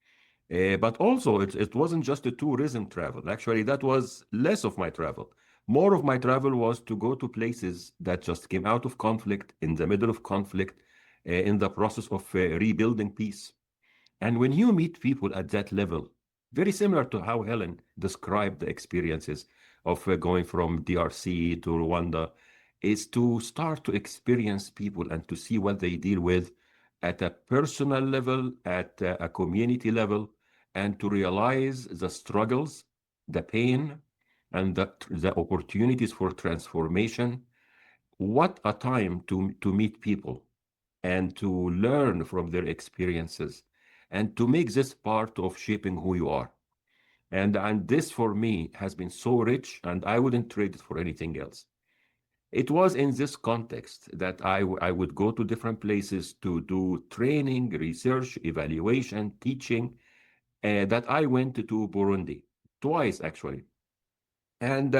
[SPEAKER 4] But also, it wasn't just a tourism travel. Actually, that was less of my travel. More of my travel was to go to places that just came out of conflict, in the middle of conflict, in the process of rebuilding peace. And when you meet people at that level, very similar to how Helen described the experiences of going from DRC to Rwanda, is to start to experience people and to see what they deal with at a personal level, at a community level, and to realize the struggles, the pain, and the opportunities for transformation. What a time to meet people and to learn from their experiences and to make this part of shaping who you are. And this for me has been so rich, and I wouldn't trade it for anything else. It was in this context that I would go to different places to do training, research, evaluation, teaching, that I went to Burundi twice, actually. And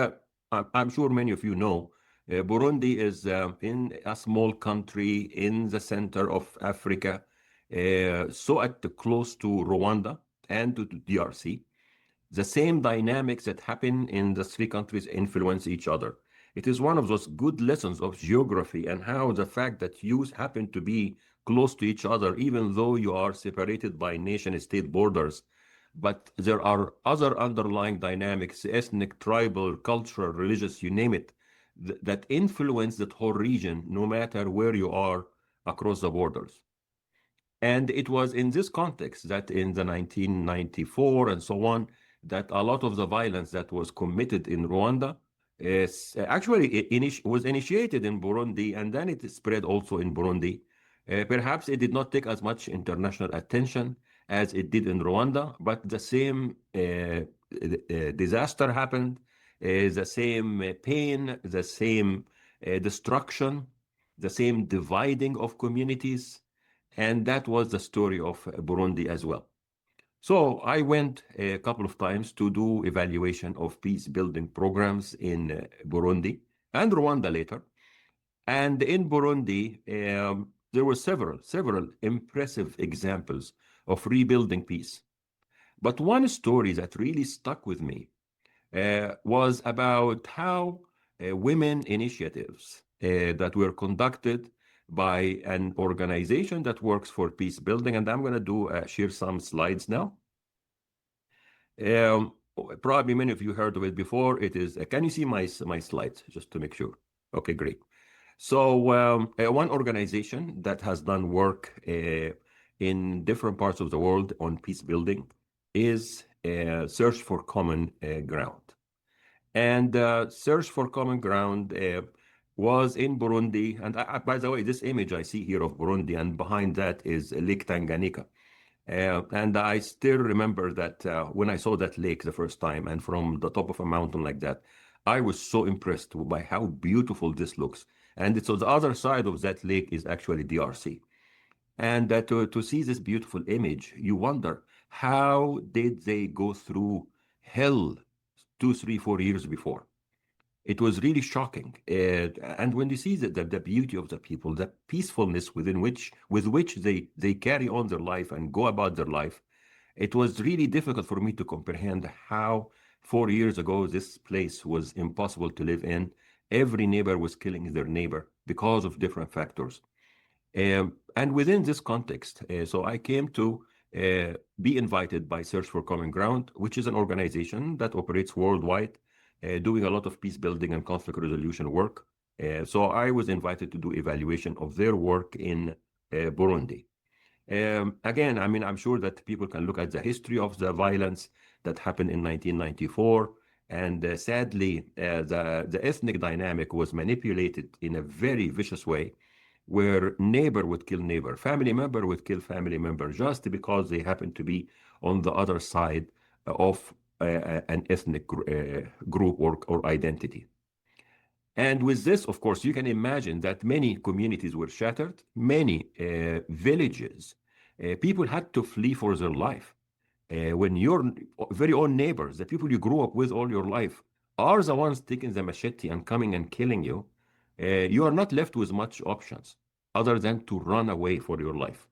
[SPEAKER 4] I'm sure many of you know, Burundi is in a small country in the center of Africa, so close to Rwanda and to DRC. The same dynamics that happen in the three countries influence each other. It is one of those good lessons of geography and how the fact that you happen to be close to each other, even though you are separated by nation-state borders, but there are other underlying dynamics, ethnic, tribal, cultural, religious, you name it, that influence that whole region, no matter where you are across the borders. And it was in this context that in the 1994 and so on, that a lot of the violence that was committed in Rwanda is actually was initiated in Burundi, and then it spread also in Burundi. Perhaps it did not take as much international attention as it did in Rwanda, but the same disaster happened, the same pain, the same destruction, the same dividing of communities. And that was the story of Burundi as well. So I went a couple of times to do evaluation of peace building programs in Burundi and Rwanda later. And in Burundi, there were several impressive examples of rebuilding peace. But one story that really stuck with me was about how women initiatives that were conducted by an organization that works for peace building. And I'm going to share some slides now. Probably many of you heard of it before. It is, can you see my slides just to make sure? Okay, great. So one organization that has done work in different parts of the world on peace building is Search for Common Ground. And Search for Common Ground was in Burundi. And by the way, this image I see here of Burundi, and behind that is Lake Tanganyika. And I still remember that when I saw that lake the first time, and from the top of a mountain like that, I was so impressed by how beautiful this looks. And so the other side of that lake is actually DRC. And to see this beautiful image, you wonder, how did they go through hell 2, 3, 4 years before? It was really shocking. And when you see the beauty of the people, the peacefulness with which they carry on their life and go about their life, it was really difficult for me to comprehend how 4 years ago this place was impossible to live in. Every neighbor was killing their neighbor because of different factors. And within this context, so I came to be invited by Search for Common Ground, which is an organization that operates worldwide, doing a lot of peace building and conflict resolution work. So I was invited to do evaluation of their work in Burundi. Again, I mean, I'm sure that people can look at the history of the violence that happened in 1994. And sadly, the ethnic dynamic was manipulated in a very vicious way, where neighbor would kill neighbor, family member would kill family member, just because they happen to be on the other side of an ethnic group or identity. And with this, of course, you can imagine that many communities were shattered, many villages, people had to flee for their life. When your very own neighbors, the people you grew up with all your life, are the ones taking the machete and coming and killing you, you are not left with much options other than to run away for your life.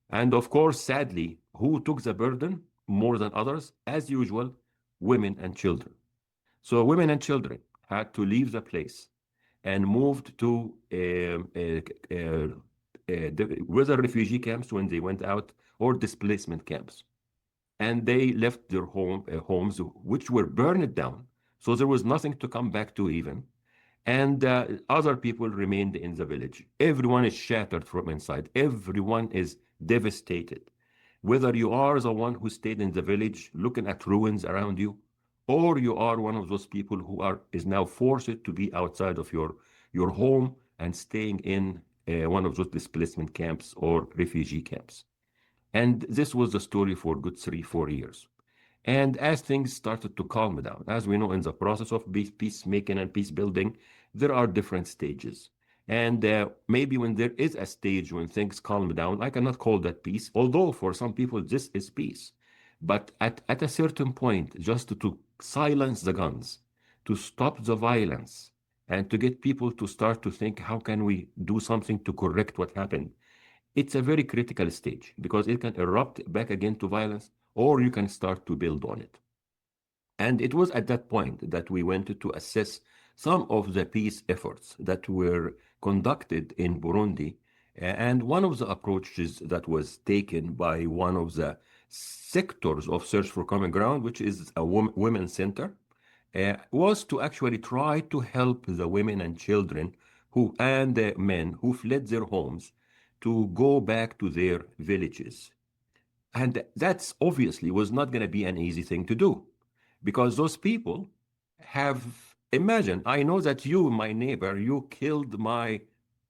[SPEAKER 4] And of course, sadly, who took the burden more than others? As usual, women and children. So women and children had to leave the place and moved to whether refugee camps when they went out or displacement camps. And they left their homes, which were burned down. So there was nothing to come back to even. And other people remained in the village. Everyone is shattered from inside. Everyone is devastated. Whether you are the one who stayed in the village looking at ruins around you, or you are one of those people who is now forced to be outside of your home and staying in one of those displacement camps or refugee camps. And this was the story for good 3-4 years. And as things started to calm down, as we know, in the process of peacemaking and peace building, there are different stages. And maybe when there is a stage when things calm down, I cannot call that peace, although for some people this is peace. But at a certain point, just to silence the guns, to stop the violence, and to get people to start to think, how can we do something to correct what happened? It's a very critical stage because it can erupt back again to violence, or you can start to build on it. And it was at that point that we went to assess some of the peace efforts that were conducted in Burundi. And one of the approaches that was taken by one of the sectors of Search for Common Ground, which is a women's center, was to actually try to help the women and children and the men who fled their homes to go back to their villages. And that's obviously was not going to be an easy thing to do, because those people imagine, I know that you, my neighbor, you killed my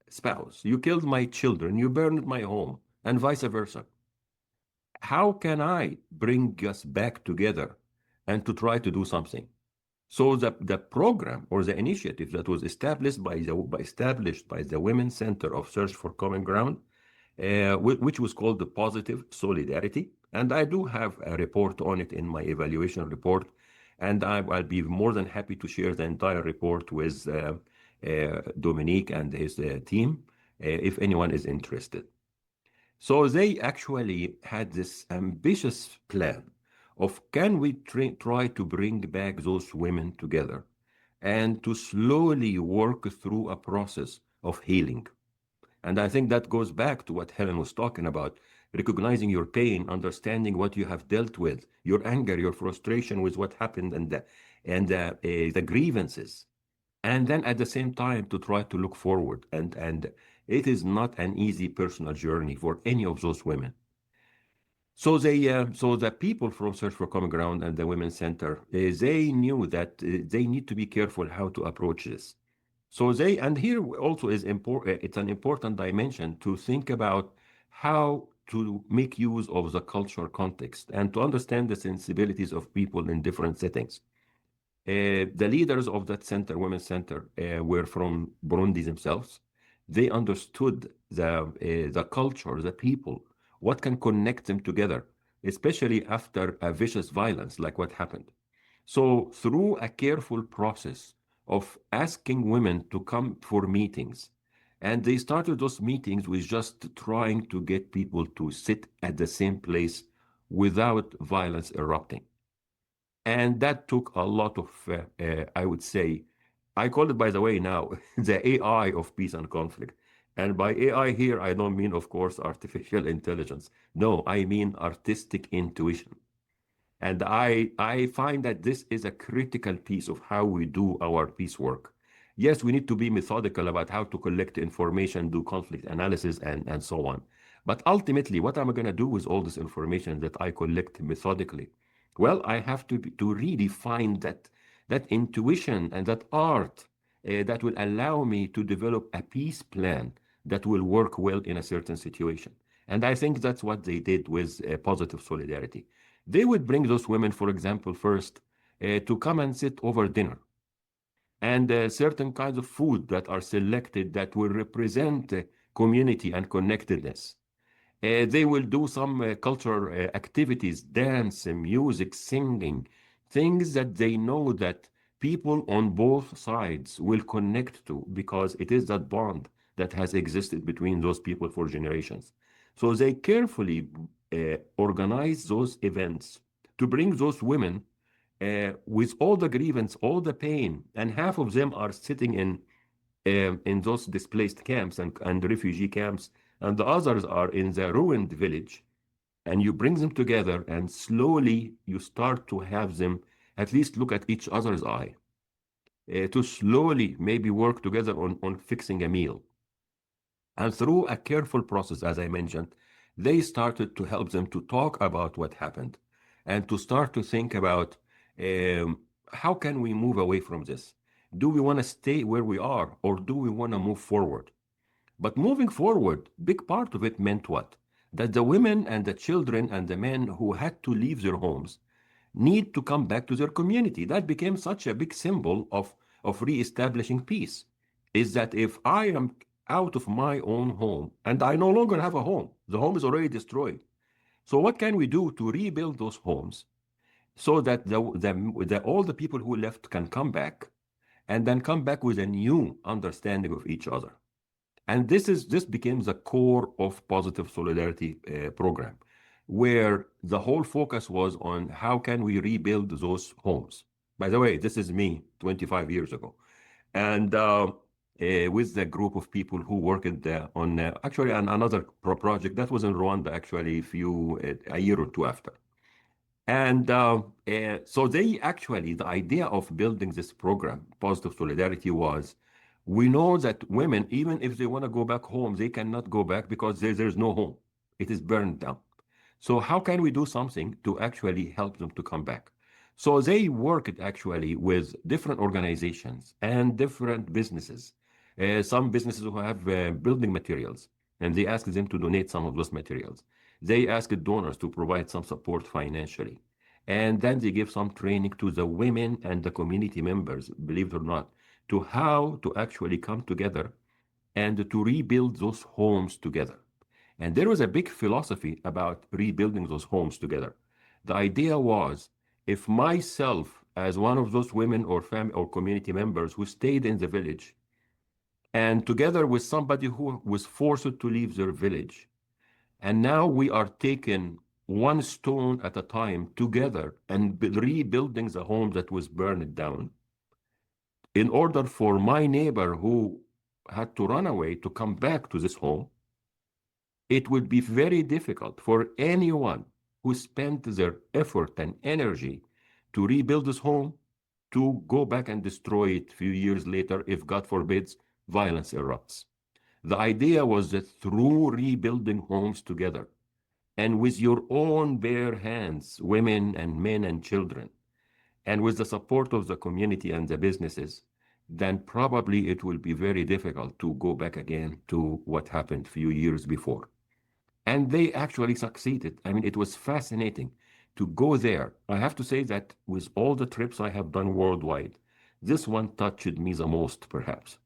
[SPEAKER 4] spouse, you killed my children, you burned my home, and vice versa. How can I bring us back together and to try to do something? So the program or the initiative that was established by the Women's Center of Search for Common Ground, which was called the Positive Solidarity. And I do have a report on it in my evaluation report. And I'll be more than happy to share the entire report with Dominic and his team, if anyone is interested. So they actually had this ambitious plan of, can we try to bring back those women together and to slowly work through a process of healing. And I think that goes back to what Hélène was talking about, recognizing your pain, understanding what you have dealt with, your anger, your frustration with what happened, and the grievances. And then at the same time to try to look forward. And it is not an easy personal journey for any of those women. So the people from Search for Common Ground and the Women's Center, they knew that they need to be careful how to approach this. So and here also is important, it's an important dimension to think about how to make use of the cultural context and to understand the sensibilities of people in different settings. The leaders of that center, Women's Center, were from Burundi themselves. They understood the culture, the people, what can connect them together, especially after a vicious violence like what happened. So through a careful process of asking women to come for meetings. And they started those meetings with just trying to get people to sit at the same place without violence erupting. And that took a lot of, I would say, I call it, by the way, now, the AI of peace and conflict. And by AI here, I don't mean, of course, artificial intelligence. No, I mean artistic intuition. And I find that this is a critical piece of how we do our peace work. Yes, we need to be methodical about how to collect information, do conflict analysis, and so on. But ultimately, what am I going to do with all this information that I collect methodically? Well, I have to really find that intuition and that art that will allow me to develop a peace plan that will work well in a certain situation. And I think that's what they did with positive solidarity. They would bring those women, for example, first to come and sit over dinner. And certain kinds of food that are selected that will represent community and connectedness. They will do some cultural activities, dance, music, singing, things that they know that people on both sides will connect to, because it is that bond that has existed between those people for generations. So they carefully organize those events to bring those women with all the grievance, all the pain, and half of them are sitting in those displaced camps and refugee camps, and the others are in the ruined village. And you bring them together, and slowly you start to have them at least look at each other's eye, to slowly maybe work together on fixing a meal. And through a careful process, as I mentioned, they started to help them to talk about what happened and to start to think about how can we move away from this? Do we want to stay where we are, or do we want to move forward? But moving forward, big part of it meant what? That the women and the children and the men who had to leave their homes need to come back to their community. That became such a big symbol of reestablishing peace. Is that if I am out of my own home and I no longer have a home, the home is already destroyed. So what can we do to rebuild those homes so that all the people who left can come back, and then come back with a new understanding of each other? And this became the core of Positive Solidarity program, where the whole focus was on how can we rebuild those homes. By the way, this is me 25 years ago. And with the group of people who worked on actually on another project that was in Rwanda, actually a year or two after. And so the idea of building this program, Positive Solidarity, was, we know that women, even if they want to go back home, they cannot go back because there's no home. It is burned down. So how can we do something to actually help them to come back? So they worked actually with different organizations and different businesses. Some businesses who have building materials, and they asked them to donate some of those materials. They asked donors to provide some support financially. And then they give some training to the women and the community members, believe it or not, to how to actually come together and to rebuild those homes together. And there was a big philosophy about rebuilding those homes together. The idea was, if myself, as one of those women or family or community members who stayed in the village, and together with somebody who was forced to leave their village, and now we are taking one stone at a time together and rebuilding the home that was burned down, in order for my neighbor who had to run away to come back to this home, it would be very difficult for anyone who spent their effort and energy to rebuild this home to go back and destroy it a few years later if, God forbids, violence erupts. The idea was that through rebuilding homes together and with your own bare hands, women and men and children, and with the support of the community and the businesses, then probably it will be very difficult to go back again to what happened a few years before. And they actually succeeded. I mean, it was fascinating to go there. I have to say that with all the trips I have done worldwide, this one touched me the most, perhaps.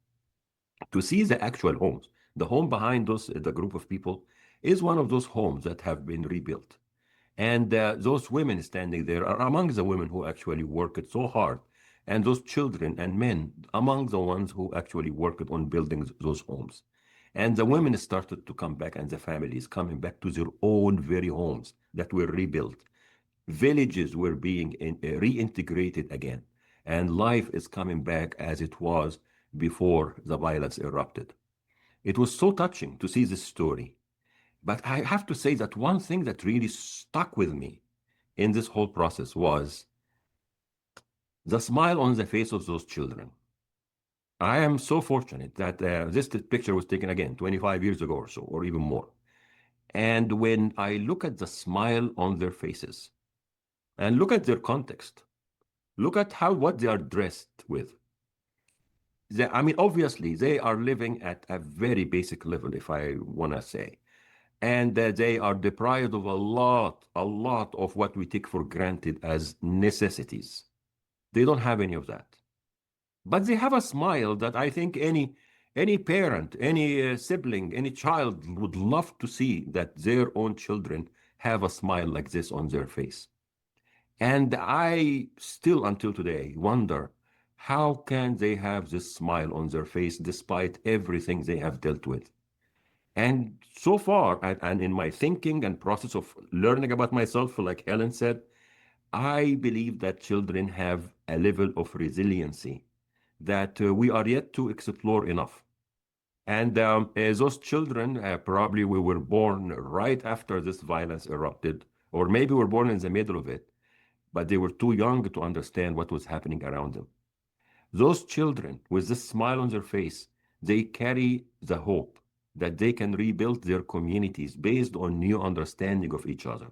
[SPEAKER 4] To see the actual homes, the home behind the group of people is one of those homes that have been rebuilt. And those women standing there are among the women who actually worked so hard and those children and men among the ones who actually worked on building those homes. And the women started to come back, and the families coming back to their own very homes that were rebuilt. Villages were being reintegrated again, and life is coming back as it was before the violence erupted. It was so touching to see this story. But I have to say that one thing that really stuck with me in this whole process was the smile on the face of those children. I am so fortunate that this picture was taken again 25 years ago or so, or even more. And when I look at the smile on their faces and look at their context, look at what they are dressed with. I mean, obviously, they are living at a very basic level, if I want to say. And they are deprived of a lot of what we take for granted as necessities. They don't have any of that. But they have a smile that I think any parent, any sibling, any child would love to see, that their own children have a smile like this on their face. And I still, until today, wonder, how can they have this smile on their face despite everything they have dealt with? And so far, and in my thinking and process of learning about myself, like Hélène said, I believe that children have a level of resiliency that we are yet to explore enough. And those children, probably we were born right after this violence erupted, or maybe were born in the middle of it, but they were too young to understand what was happening around them. Those children, with this smile on their face, they carry the hope that they can rebuild their communities based on new understanding of each other.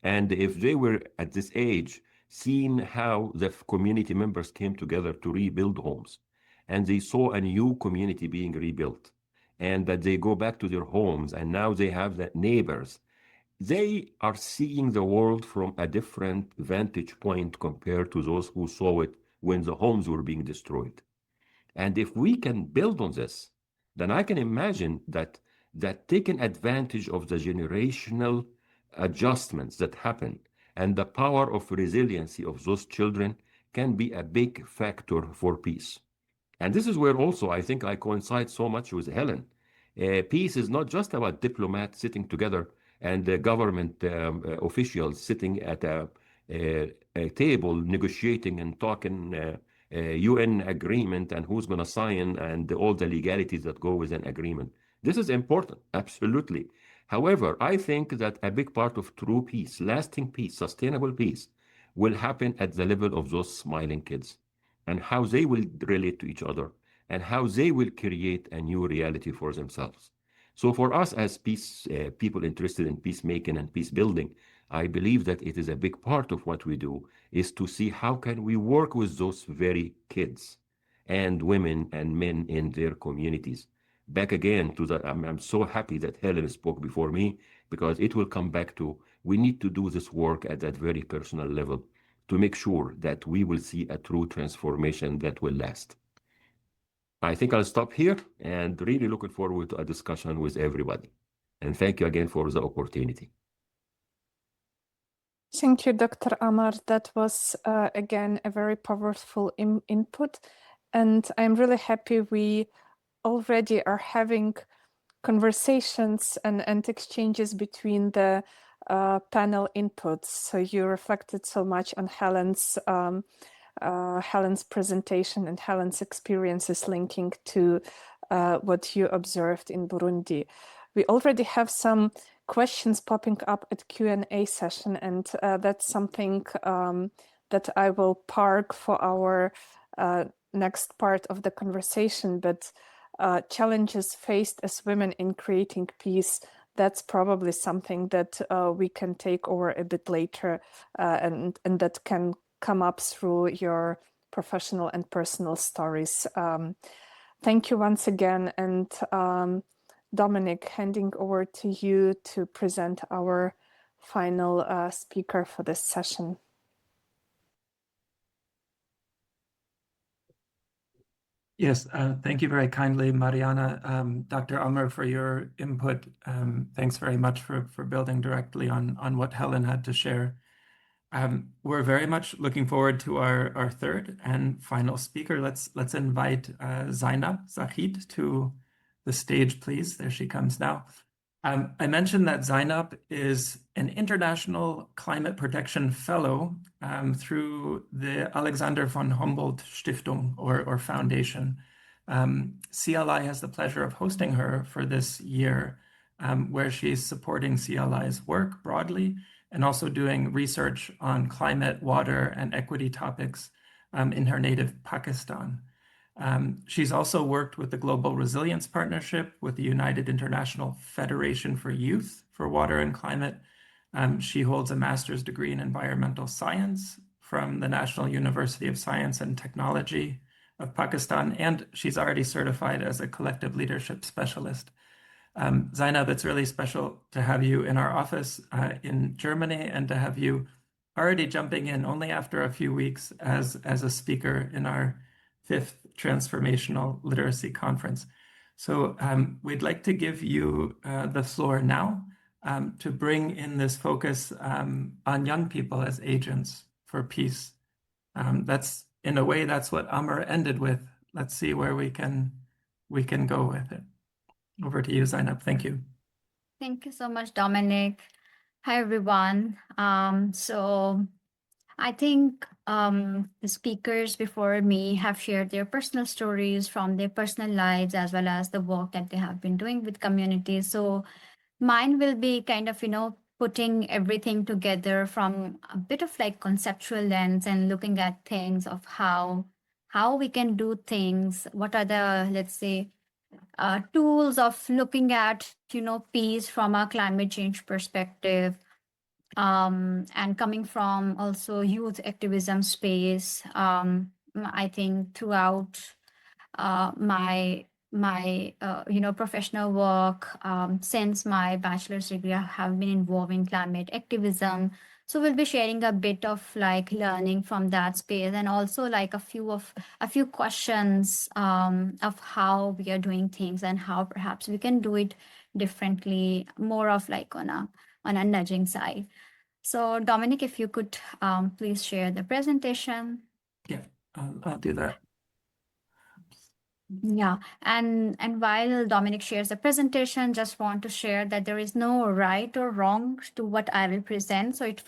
[SPEAKER 4] And if they were at this age, seeing how the community members came together to rebuild homes, and they saw a new community being rebuilt, and that they go back to their homes, and now they have the neighbors, they are seeing the world from a different vantage point compared to those who saw it when the homes were being destroyed. And if we can build on this, then I can imagine that taking advantage of the generational adjustments that happen and the power of resiliency of those children can be a big factor for peace. And this is where also I think I coincide so much with Hélène. Peace is not just about diplomats sitting together and government officials sitting at a table negotiating and talking UN agreement and who's going to sign and all the legalities that go with an agreement. This is important, absolutely. However, I think that a big part of true peace, lasting peace, sustainable peace, will happen at the level of those smiling kids and how they will relate to each other and how they will create a new reality for themselves. So for us as peace people interested in peacemaking and peace building, I believe that it is a big part of what we do is to see how can we work with those very kids and women and men in their communities. Back again to that, I'm so happy that Hélène spoke before me, because it will come back to, we need to do this work at that very personal level to make sure that we will see a true transformation that will last. I think I'll stop here and really looking forward to a discussion with everybody. And thank you again for the opportunity.
[SPEAKER 2] Thank you, Dr. Amr. That was, again, a very powerful input. And I'm really happy we already are having conversations and exchanges between the panel inputs. So you reflected so much on Helene's presentation and Helene's experiences linking to what you observed in Burundi. We already have some questions popping up at Q&A session, and that's something that I will park for our next part of the conversation. But challenges faced as women in creating peace, that's probably something that we can take over a bit later, and that can come up through your professional and personal stories. Thank you once again. And Dominic, handing over to you to present our final speaker for this session.
[SPEAKER 1] Yes, thank you very kindly, Mariana. Dr. Amr, for your input. Thanks very much for building directly on what Hélène had to share. We're very much looking forward to our third and final speaker. Let's invite Zainab Zahid to the stage, please. There she comes now. I mentioned that Zainab is an International Climate Protection Fellow through the Alexander von Humboldt Stiftung or Foundation. CLI has the pleasure of hosting her for this year, where she's supporting CLI's work broadly and also doing research on climate, water, and equity topics in her native Pakistan. She's also worked with the Global Resilience Partnership with the United International Federation for Youth for Water and Climate. She holds a master's degree in environmental science from the National University of Science and Technology of Pakistan, and she's already certified as a collective leadership specialist. Zainab, it's really special to have you in our office in Germany and to have you already jumping in only after a few weeks as a speaker in our 5th Transformational Literacy Conference. So we'd like to give you the floor now to bring in this focus on young people as agents for peace. In a way, that's what Amr ended with. Let's see where we can go with it. Over to you, Zainab. Thank you.
[SPEAKER 5] Thank you so much, Dominic. Hi, everyone. So I think the speakers before me have shared their personal stories from their personal lives as well as the work that they have been doing with communities. So mine will be kind of, putting everything together from a bit of like conceptual lens and looking at things of how we can do things. What are the, let's say, tools of looking at, peace from a climate change perspective. And coming from also youth activism space, I think throughout my professional work, since my bachelor's degree, I have been involved in climate activism. So we'll be sharing a bit of like learning from that space and also like a few questions of how we are doing things and how perhaps we can do it differently, more of like on a nudging side. So Dominic, if you could please share the presentation.
[SPEAKER 1] Yeah, I'll do that.
[SPEAKER 5] Yeah, and while Dominic shares the presentation, just want to share that there is no right or wrong to what I will present. So it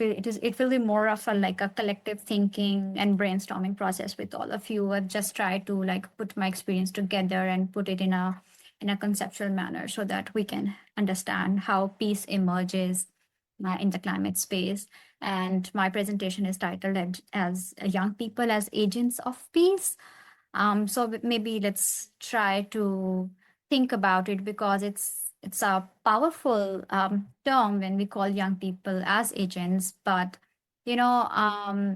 [SPEAKER 5] will be more of a collective thinking and brainstorming process with all of you. I've just tried to like put my experience together and put it in a conceptual manner so that we can understand how peace emerges in the climate space. And my presentation is titled as Young People as Agents of Peace. So maybe let's try to think about it because it's a powerful term when we call young people as agents, but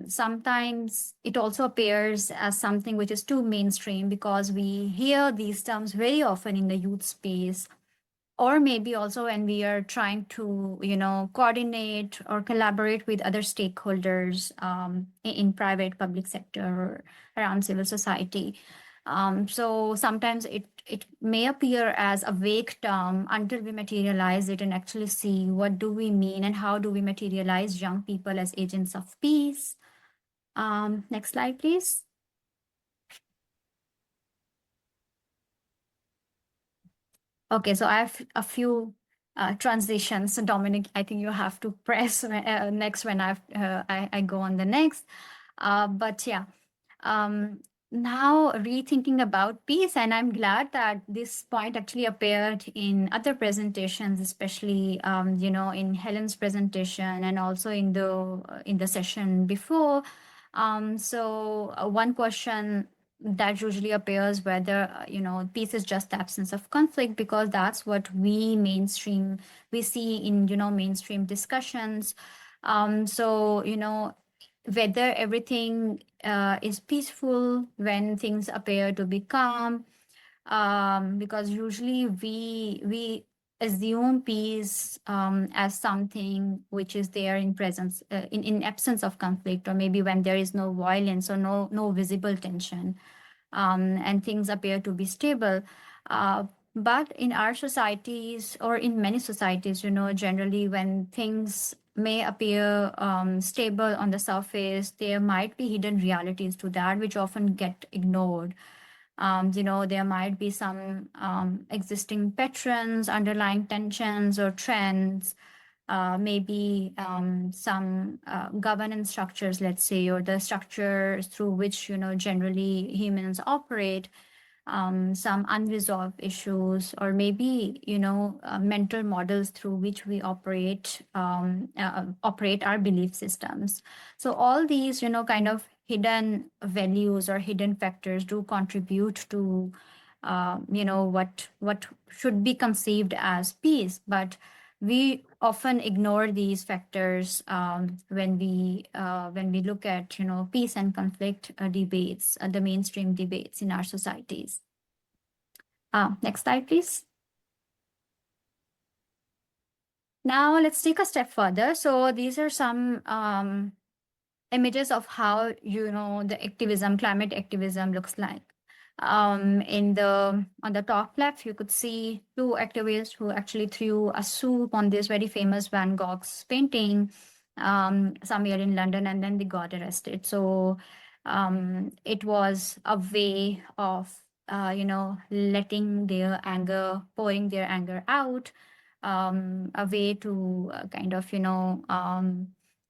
[SPEAKER 5] sometimes it also appears as something which is too mainstream because we hear these terms very often in the youth space, or maybe also when we are trying to coordinate or collaborate with other stakeholders in private public sector or around civil society. So sometimes it may appear as a vague term until we materialize it and actually see what do we mean and how do we materialize young people as agents of peace. Next slide, please. Okay, so I have a few transitions. So Dominic, I think you have to press next when I go on the next. But yeah, now rethinking about peace, and I'm glad that this point actually appeared in other presentations, especially in Helen's presentation and also in the session before. So one question that usually appears whether peace is just the absence of conflict, because that's what we see in mainstream discussions. So whether everything is peaceful when things appear to be calm, because usually we assume peace as something which is there in presence, in absence of conflict, or maybe when there is no violence or no visible tension, and things appear to be stable. But in our societies or in many societies, generally when things may appear stable on the surface, there might be hidden realities to that which often get ignored. There might be some existing patterns, underlying tensions or trends, maybe some governance structures, let's say, or the structures through which, generally humans operate, some unresolved issues, or maybe, mental models through which we operate our belief systems. So all these, kind of hidden values or hidden factors do contribute to, what should be conceived as peace. But we often ignore these factors when we look at peace and conflict debates, the mainstream debates in our societies. Next slide, please. Now let's take a step further. So these are some images of how the activism, climate activism, looks like. On the top left, you could see two activists who actually threw a soup on this very famous Van Gogh's painting somewhere in London, and then they got arrested. So it was a way of letting their anger, pouring their anger out, a way to kind of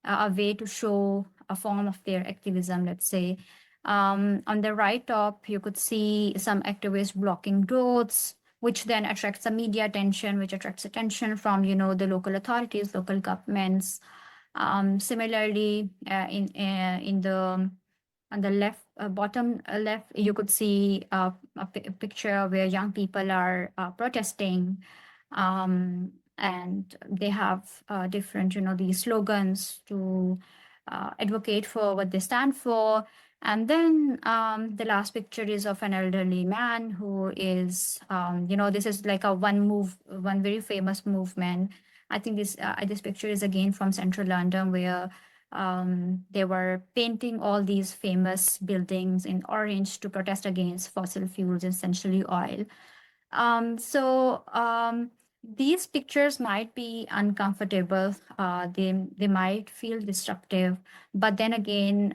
[SPEAKER 5] a way to show a form of their activism, let's say. On the right top, you could see some activists blocking roads, which then attracts the media attention, which attracts attention from, the local authorities, local governments. Similarly, on the left, bottom left, you could see a picture where young people are protesting, and they have different, these slogans to advocate for what they stand for. And then the last picture is of an elderly man who is, this is like one very famous movement. I think this picture is again from central London, where they were painting all these famous buildings in orange to protest against fossil fuels, essentially oil. These pictures might be uncomfortable. They might feel disruptive, but then again,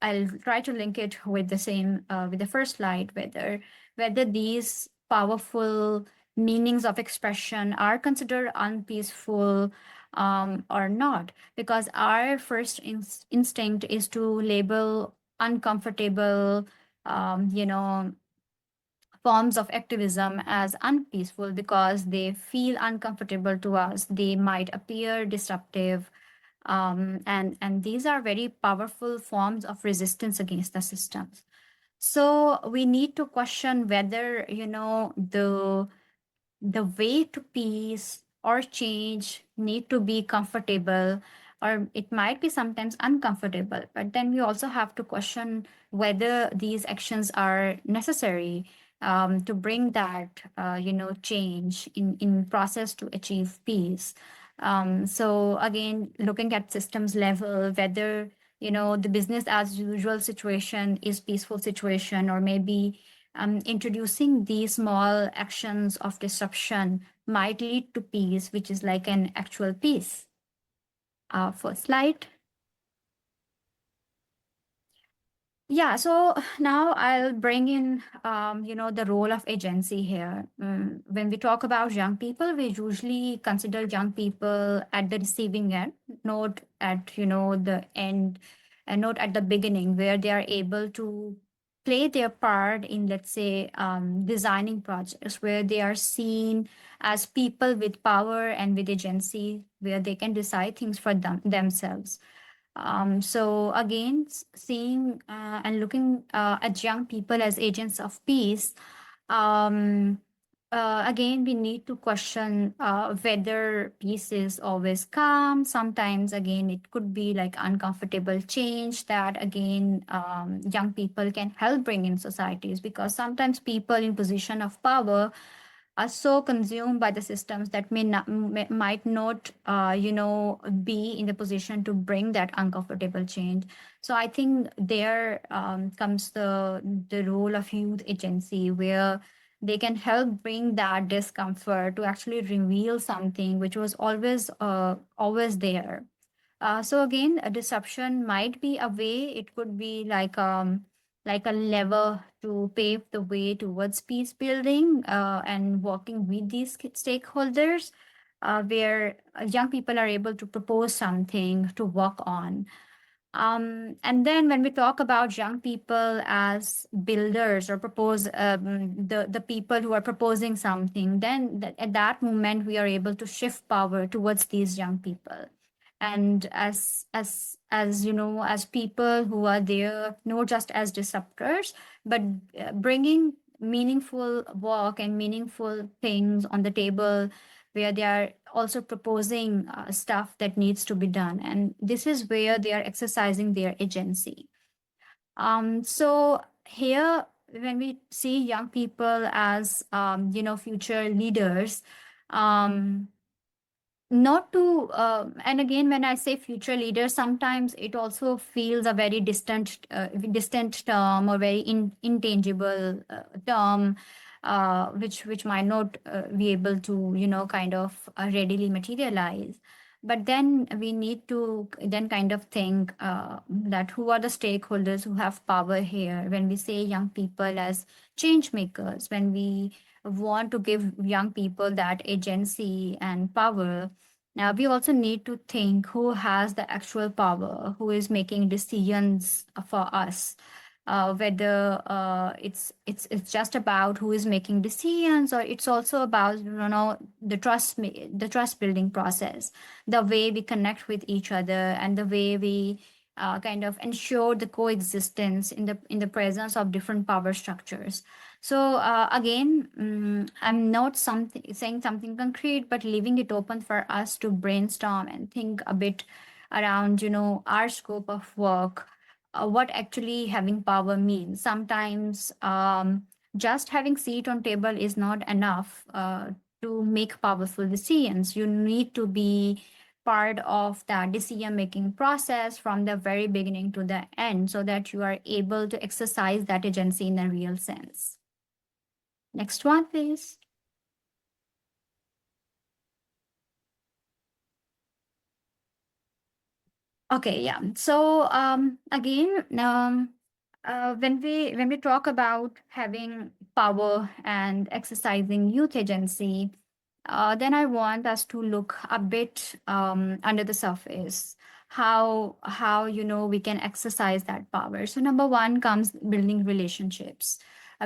[SPEAKER 5] I'll try to link it with the same with the first slide, whether these powerful meanings of expression are considered unpeaceful or not, because our first instinct is to label uncomfortable, forms of activism as unpeaceful because they feel uncomfortable to us. They might appear disruptive, and these are very powerful forms of resistance against the systems. So we need to question whether the way to peace or change need to be comfortable, or it might be sometimes uncomfortable. But then we also have to question whether these actions are necessary to bring that change in process to achieve peace. So again, looking at systems level, whether the business as usual situation is peaceful situation, or maybe introducing these small actions of disruption might lead to peace, which is like an actual peace. First slide. Yeah, so now I'll bring in, the role of agency here. When we talk about young people, we usually consider young people at the receiving end, not at, the end, and not at the beginning, where they are able to play their part in, let's say, designing projects, where they are seen as people with power and with agency, where they can decide things for themselves. So again, seeing and looking at young people as agents of peace, again, we need to question whether peace is always calm. Sometimes, again, it could be like uncomfortable change that, again, young people can help bring in societies, because sometimes people in position of power are so consumed by the systems that might not, be in the position to bring that uncomfortable change. So I think there comes the role of youth agency, where they can help bring that discomfort to actually reveal something which was always there. So again, a disruption might be a way. It could be like a lever to pave the way towards peace building and working with these stakeholders, where young people are able to propose something to work on. And then when we talk about young people as builders or propose the people who are proposing something, then at that moment we are able to shift power towards these young people. And as you know, as people who are there, not just as disruptors, but bringing meaningful work and meaningful things on the table, where they are also proposing stuff that needs to be done. And this is where they are exercising their agency. So here, when we see young people as, future leaders, not to, and again, when I say future leaders, sometimes it also feels a very distant term or very intangible term, which might not be able to, kind of readily materialize. But then we need to then kind of think that who are the stakeholders who have power here when we say young people as change makers, when we want to give young people that agency and power. Now, we also need to think who has the actual power, who is making decisions for us. Whether it's just about who is making decisions, or it's also about the trust building process, the way we connect with each other, and the way we kind of ensure the coexistence in the presence of different power structures. So again, I'm not saying something concrete, but leaving it open for us to brainstorm and think a bit around, our scope of work, what actually having power means. Sometimes just having seat on table is not enough to make powerful decisions. You need to be part of that decision-making process from the very beginning to the end, so that you are able to exercise that agency in a real sense. Next one, please. Okay, yeah. So again, when we talk about having power and exercising youth agency, then I want us to look a bit under the surface, how we can exercise that power. So number one comes building relationships.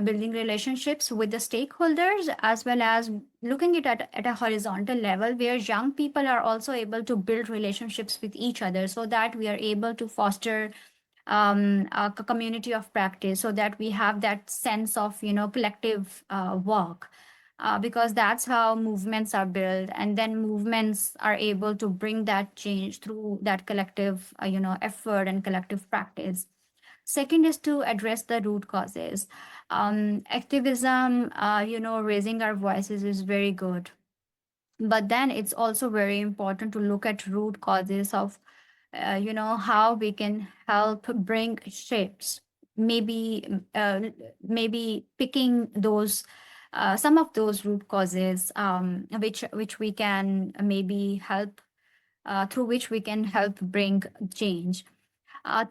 [SPEAKER 5] Building relationships with the stakeholders, as well as looking at a horizontal level, where young people are also able to build relationships with each other, so that we are able to foster a community of practice, so that we have that sense of collective work, because that's how movements are built, and then movements are able to bring that change through that collective effort and collective practice. Second is to address the root causes. Activism, raising our voices is very good, but then it's also very important to look at root causes of how we can help bring shifts. Maybe picking those some of those root causes, which we can maybe help through which we can help bring change.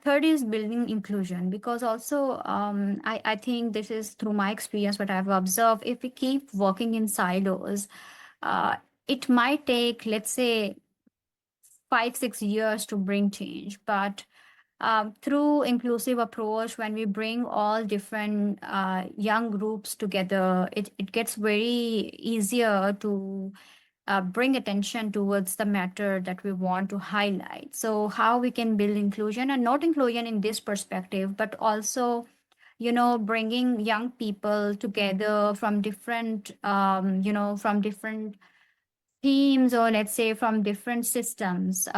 [SPEAKER 5] Third is building inclusion, because also I think this is through my experience, what I've observed. If we keep working in silos, it might take, let's say, 5-6 years to bring change. But through inclusive approach, when we bring all different young groups together, it gets very easier to bring attention towards the matter that we want to highlight. So how we can build inclusion, and not inclusion in this perspective, but also bringing young people together from different from different teams, or let's say from different systems,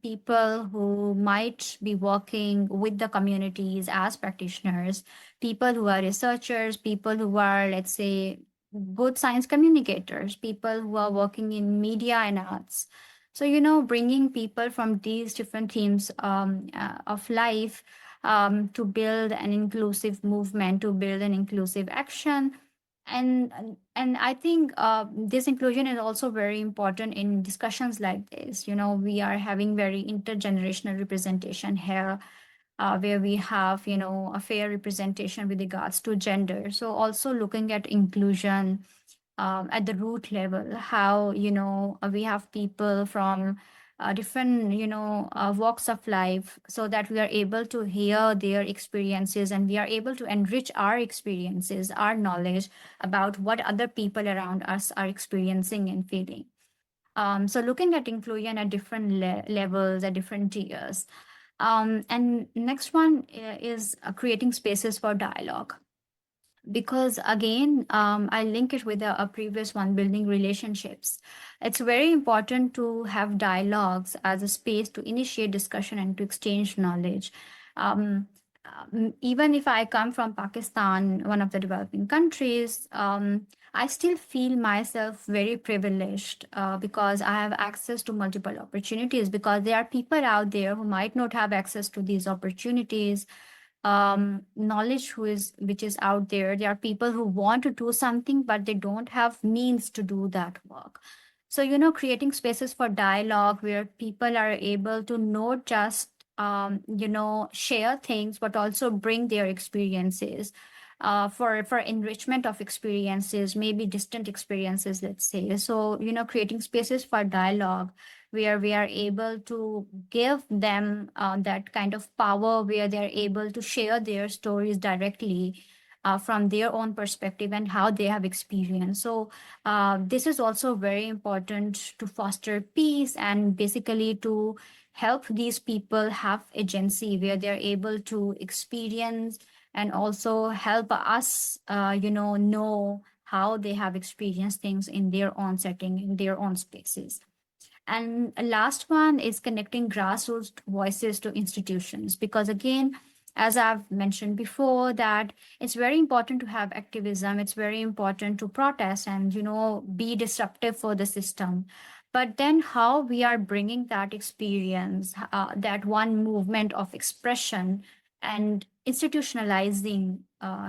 [SPEAKER 5] people who might be working with the communities as practitioners, people who are researchers, people who are, let's say, good science communicators, people who are working in media and arts. So, bringing people from these different themes of life to build an inclusive movement, to build an inclusive action. And I think this inclusion is also very important in discussions like this. We are having very intergenerational representation here, where we have, a fair representation with regards to gender. So also looking at inclusion at the root level, how, we have people from different, walks of life, so that we are able to hear their experiences and we are able to enrich our experiences, our knowledge about what other people around us are experiencing and feeling. So looking at inclusion at different levels, at different tiers. And next one is creating spaces for dialogue. Because again, I link it with a previous one, building relationships. It's very important to have dialogues as a space to initiate discussion and to exchange knowledge. Even if I come from Pakistan, one of the developing countries, I still feel myself very privileged because I have access to multiple opportunities, because there are people out there who might not have access to these opportunities. Knowledge which is out there. There are people who want to do something, but they don't have means to do that work. So, creating spaces for dialogue where people are able to not just, share things, but also bring their experiences for enrichment of experiences, maybe distant experiences, let's say. So, creating spaces for dialogue where we are able to give them that kind of power, where they're able to share their stories directly from their own perspective and how they have experienced. So this is also very important to foster peace and basically to help these people have agency, where they're able to experience and also help us, know how they have experienced things in their own setting, in their own spaces. And last one is connecting grassroots voices to institutions, because again, as I've mentioned before, that it's very important to have activism. It's very important to protest and, be disruptive for the system. But then how we are bringing that experience, that one movement of expression and institutionalizing,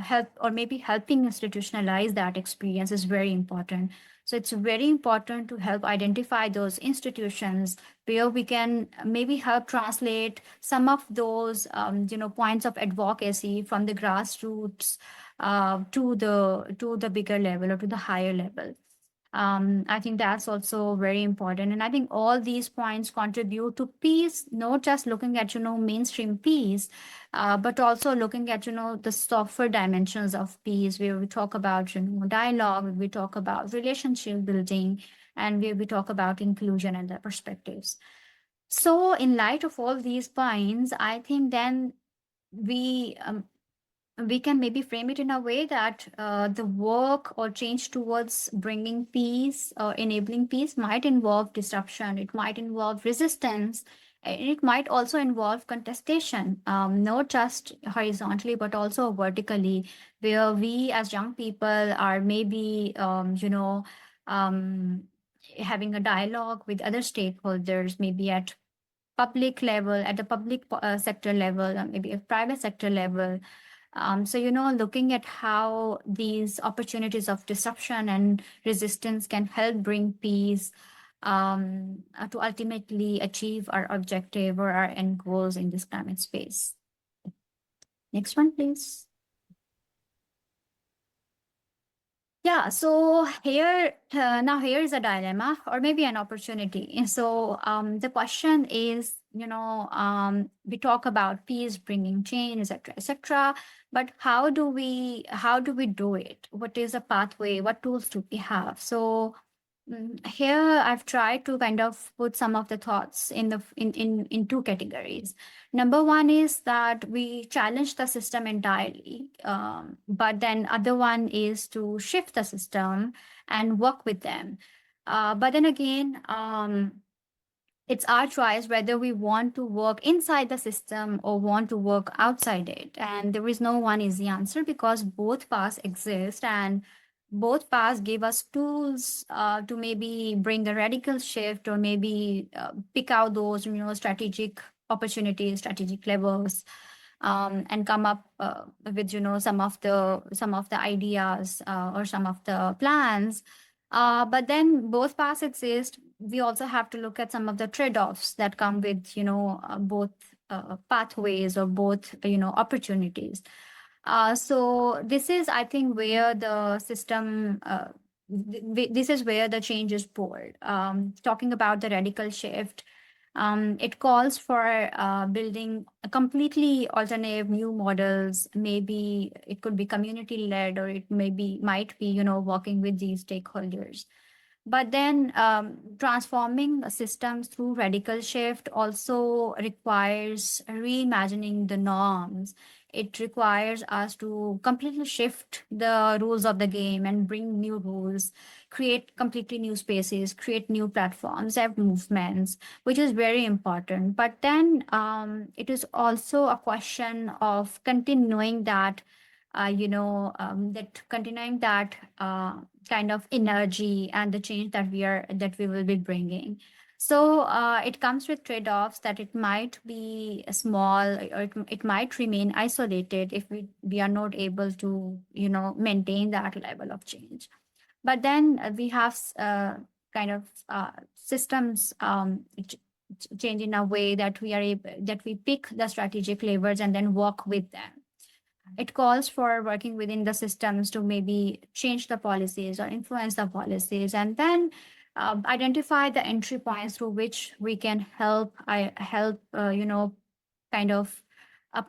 [SPEAKER 5] help, or maybe helping institutionalize that experience is very important. So it's very important to help identify those institutions where we can maybe help translate some of those, points of advocacy from the grassroots to the bigger level or to the higher level. I think that's also very important. And I think all these points contribute to peace, not just looking at, mainstream peace, but also looking at, the softer dimensions of peace, where we talk about, dialogue, we talk about relationship building, and where we talk about inclusion and their perspectives. So in light of all these points, I think then we can maybe frame it in a way that the work or change towards bringing peace or enabling peace might involve disruption, it might involve resistance, and it might also involve contestation, not just horizontally, but also vertically, where we as young people are maybe, having a dialogue with other stakeholders, maybe at public level, at the public sector level, or maybe a private sector level. So, looking at how these opportunities of disruption and resistance can help bring peace to ultimately achieve our objective or our end goals in this climate space. Next one, please. Yeah, so here is a dilemma or maybe an opportunity. So the question is, we talk about peace, bringing change, etc. But how do we do it? What is the pathway? What tools do we have? So here I've tried to kind of put some of the thoughts in two categories. Number one is that we challenge the system entirely, but then other one is to shift the system and work with them. But then again, it's our choice whether we want to work inside the system or want to work outside it. And there is no one easy answer, because both paths exist and both paths give us tools to maybe bring a radical shift, or maybe pick out those, strategic opportunities, strategic levels. and come up with some of the ideas or some of the plans. But then both paths exist. We also have to look at some of the trade-offs that come with both pathways or both opportunities. So this is, I think, where the system. This is where the change is poured. Talking about the radical shift, it calls for building a completely alternative new models. Maybe it could be community led, or it might be working with these stakeholders. But then transforming systems through radical shift also requires reimagining the norms. It requires us to completely shift the rules of the game and bring new rules, create completely new spaces, create new platforms, have movements, which is very important. But then it is also a question of continuing that kind of energy and the change that we will be bringing. So it comes with trade-offs that it might be small, or it might remain isolated if we are not able to maintain that level of change. But then we have kind of systems change in a way that we pick the strategic levers and then work with them. It calls for working within the systems to maybe change the policies or influence the policies, and then identify the entry points through which we can help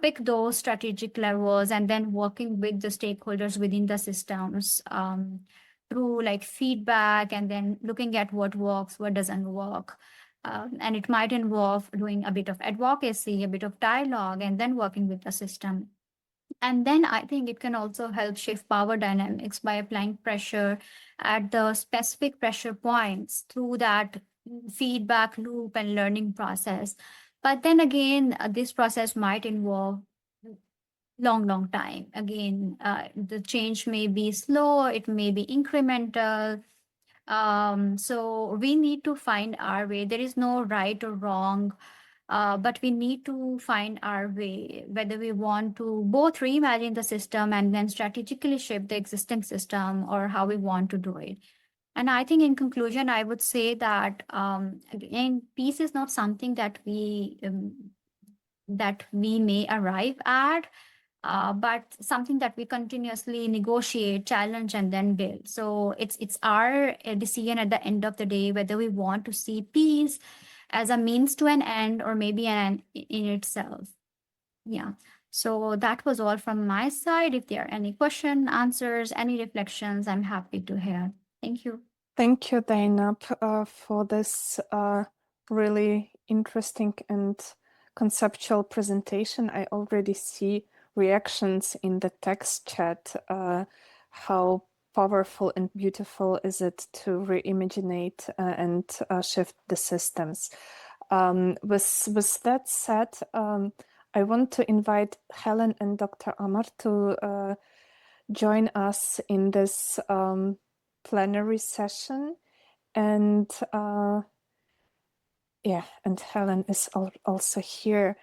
[SPEAKER 5] pick those strategic levels, and then working with the stakeholders within the systems through like feedback, and then looking at what works, what doesn't work. And it might involve doing a bit of advocacy, a bit of dialogue, and then working with the system. And then I think it can also help shift power dynamics by applying pressure at the specific pressure points through that feedback loop and learning process. But then again, this process might involve long time. Again, the change may be slow, it may be incremental. So we need to find our way. There is no right or wrong. But we need to find our way, whether we want to both reimagine the system and then strategically shape the existing system, or how we want to do it. And I think in conclusion, I would say that again, peace is not something that we may arrive at, but something that we continuously negotiate, challenge, and then build. So it's our decision at the end of the day whether we want to see peace as a means to an end, or maybe an end in itself. Yeah. So that was all from my side. If there are any questions, answers, any reflections, I'm happy to hear. Thank you.
[SPEAKER 2] Thank you, Zainab, for this really interesting and conceptual presentation. I already see reactions in the text chat. How powerful and beautiful is it to reimaginate and shift the systems. With that said, I want to invite Hélène and Dr. Amr to join us in this plenary session. And and Hélène is also here,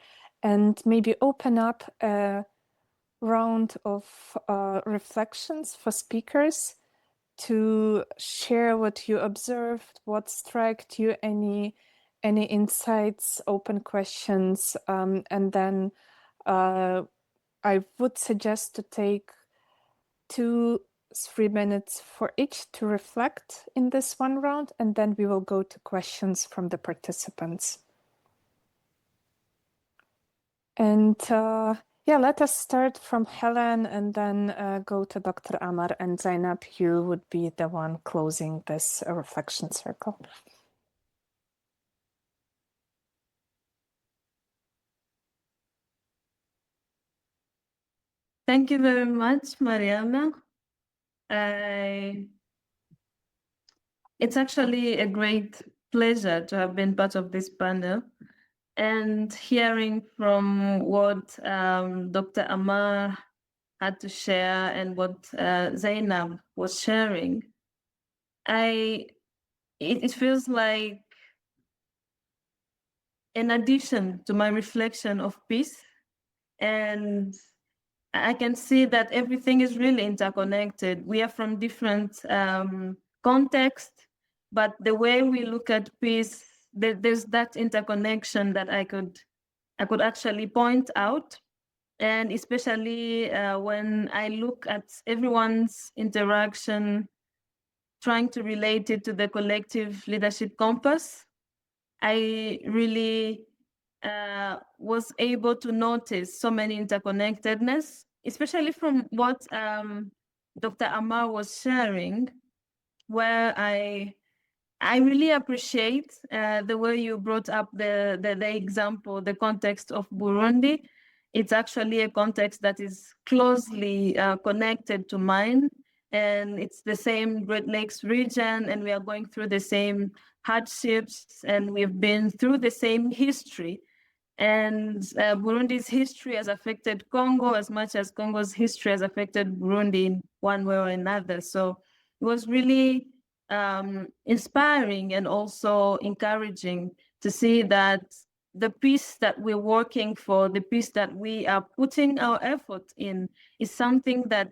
[SPEAKER 2] and maybe open up a round of reflections for speakers to share what you observed, what struck you, any insights, open questions, and then I would suggest to take 2-3 minutes for each to reflect in this one round, and then we will go to questions from the participants. And let us start from Hélène and then go to Dr. Amr, and Zainab, you would be the one closing this reflection circle.
[SPEAKER 3] Thank you very much, Mariana. It's actually a great pleasure to have been part of this panel, and hearing from what Dr. Amr had to share and what Zainab was sharing. It feels like, in addition to my reflection of peace, And I can see that everything is really interconnected. We are from different contexts, but the way we look at peace, there's that interconnection that I could actually point out. And especially when I look at everyone's interaction, trying to relate it to the collective leadership compass, I really was able to notice so many interconnectedness, especially from what Dr. Amr was sharing, where I really appreciate the way you brought up the example, the context of Burundi. It's actually a context that is closely connected to mine, and it's the same Great Lakes region, and we are going through the same hardships, and we've been through the same history. And Burundi's history has affected Congo as much as Congo's history has affected Burundi in one way or another. So it was really inspiring and also encouraging to see that the peace that we're working for, the peace that we are putting our effort in, is something that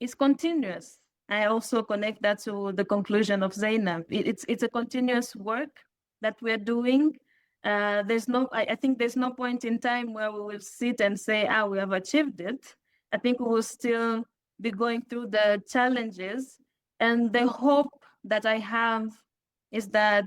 [SPEAKER 3] is continuous. I also connect that to the conclusion of Zainab. It's a continuous work that we're doing. I think there's no point in time where we will sit and say, we have achieved it. I think we will still be going through the challenges. And the hope that I have is that,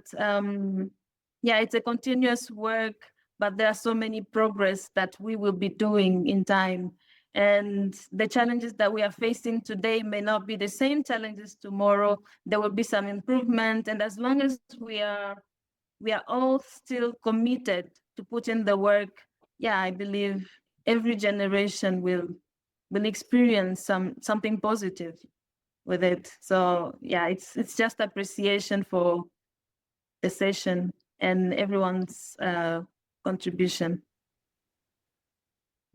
[SPEAKER 3] it's a continuous work, but there are so many progress that we will be doing in time. And the challenges that we are facing today may not be the same challenges tomorrow. There will be some improvement. And as long as we are all still committed to put in the work, I believe every generation will experience something positive with it. So it's just appreciation for the session and everyone's contribution.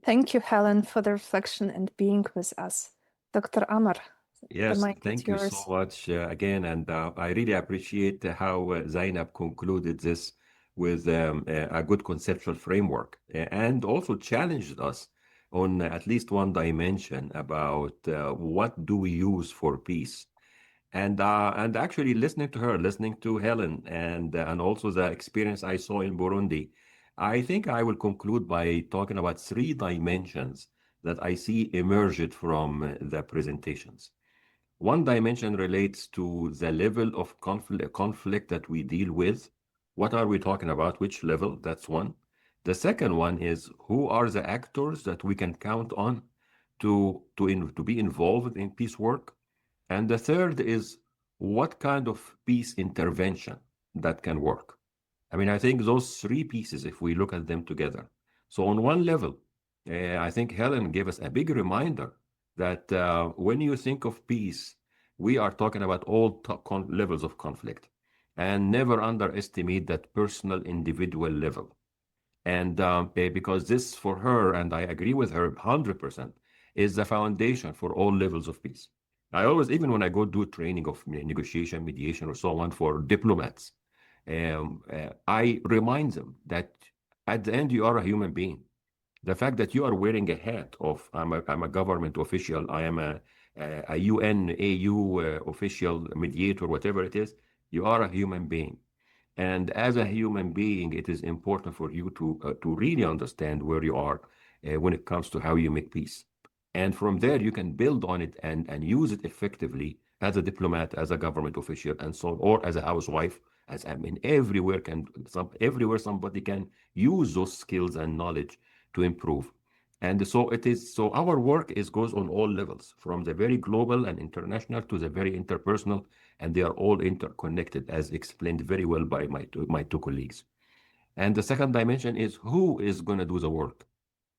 [SPEAKER 2] Thank you, Hélène, for the reflection and being with us. Dr. Amr,
[SPEAKER 4] yes,
[SPEAKER 2] the mic is
[SPEAKER 4] thank you
[SPEAKER 2] yours.
[SPEAKER 4] so much again. And I really appreciate how Zainab concluded this with a good conceptual framework and also challenged us on at least one dimension about what do we use for peace. And actually listening to her, listening to Hélène, and also the experience I saw in Burundi, I think I will conclude by talking about three dimensions that I see emerged from the presentations. One dimension relates to the level of conflict that we deal with. What are we talking about? Which level? That's one. The second one is who are the actors that we can count on to be involved in peace work? And the third is what kind of peace intervention that can work? I mean, I think those three pieces, if we look at them together. So on one level, I think Hélène gave us a big reminder that when you think of peace, we are talking about all levels of conflict, and never underestimate that personal individual level. And because this for her, and I agree with her 100%, is the foundation for all levels of peace. I always, even when I go do training of negotiation, mediation, or so on for diplomats, I remind them that at the end, you are a human being. The fact that you are wearing a hat of, I'm a government official, I am a UN, AU official, mediator, whatever it is, you are a human being. And as a human being, it is important for you to really understand where you are when it comes to how you make peace. And from there, you can build on it and use it effectively as a diplomat, as a government official, and so on, or as a housewife. As I mean, everywhere somebody can use those skills and knowledge to improve. And so it is. So our work goes on all levels, from the very global and international to the very interpersonal, and they are all interconnected, as explained very well by my two colleagues. And the second dimension is who is going to do the work.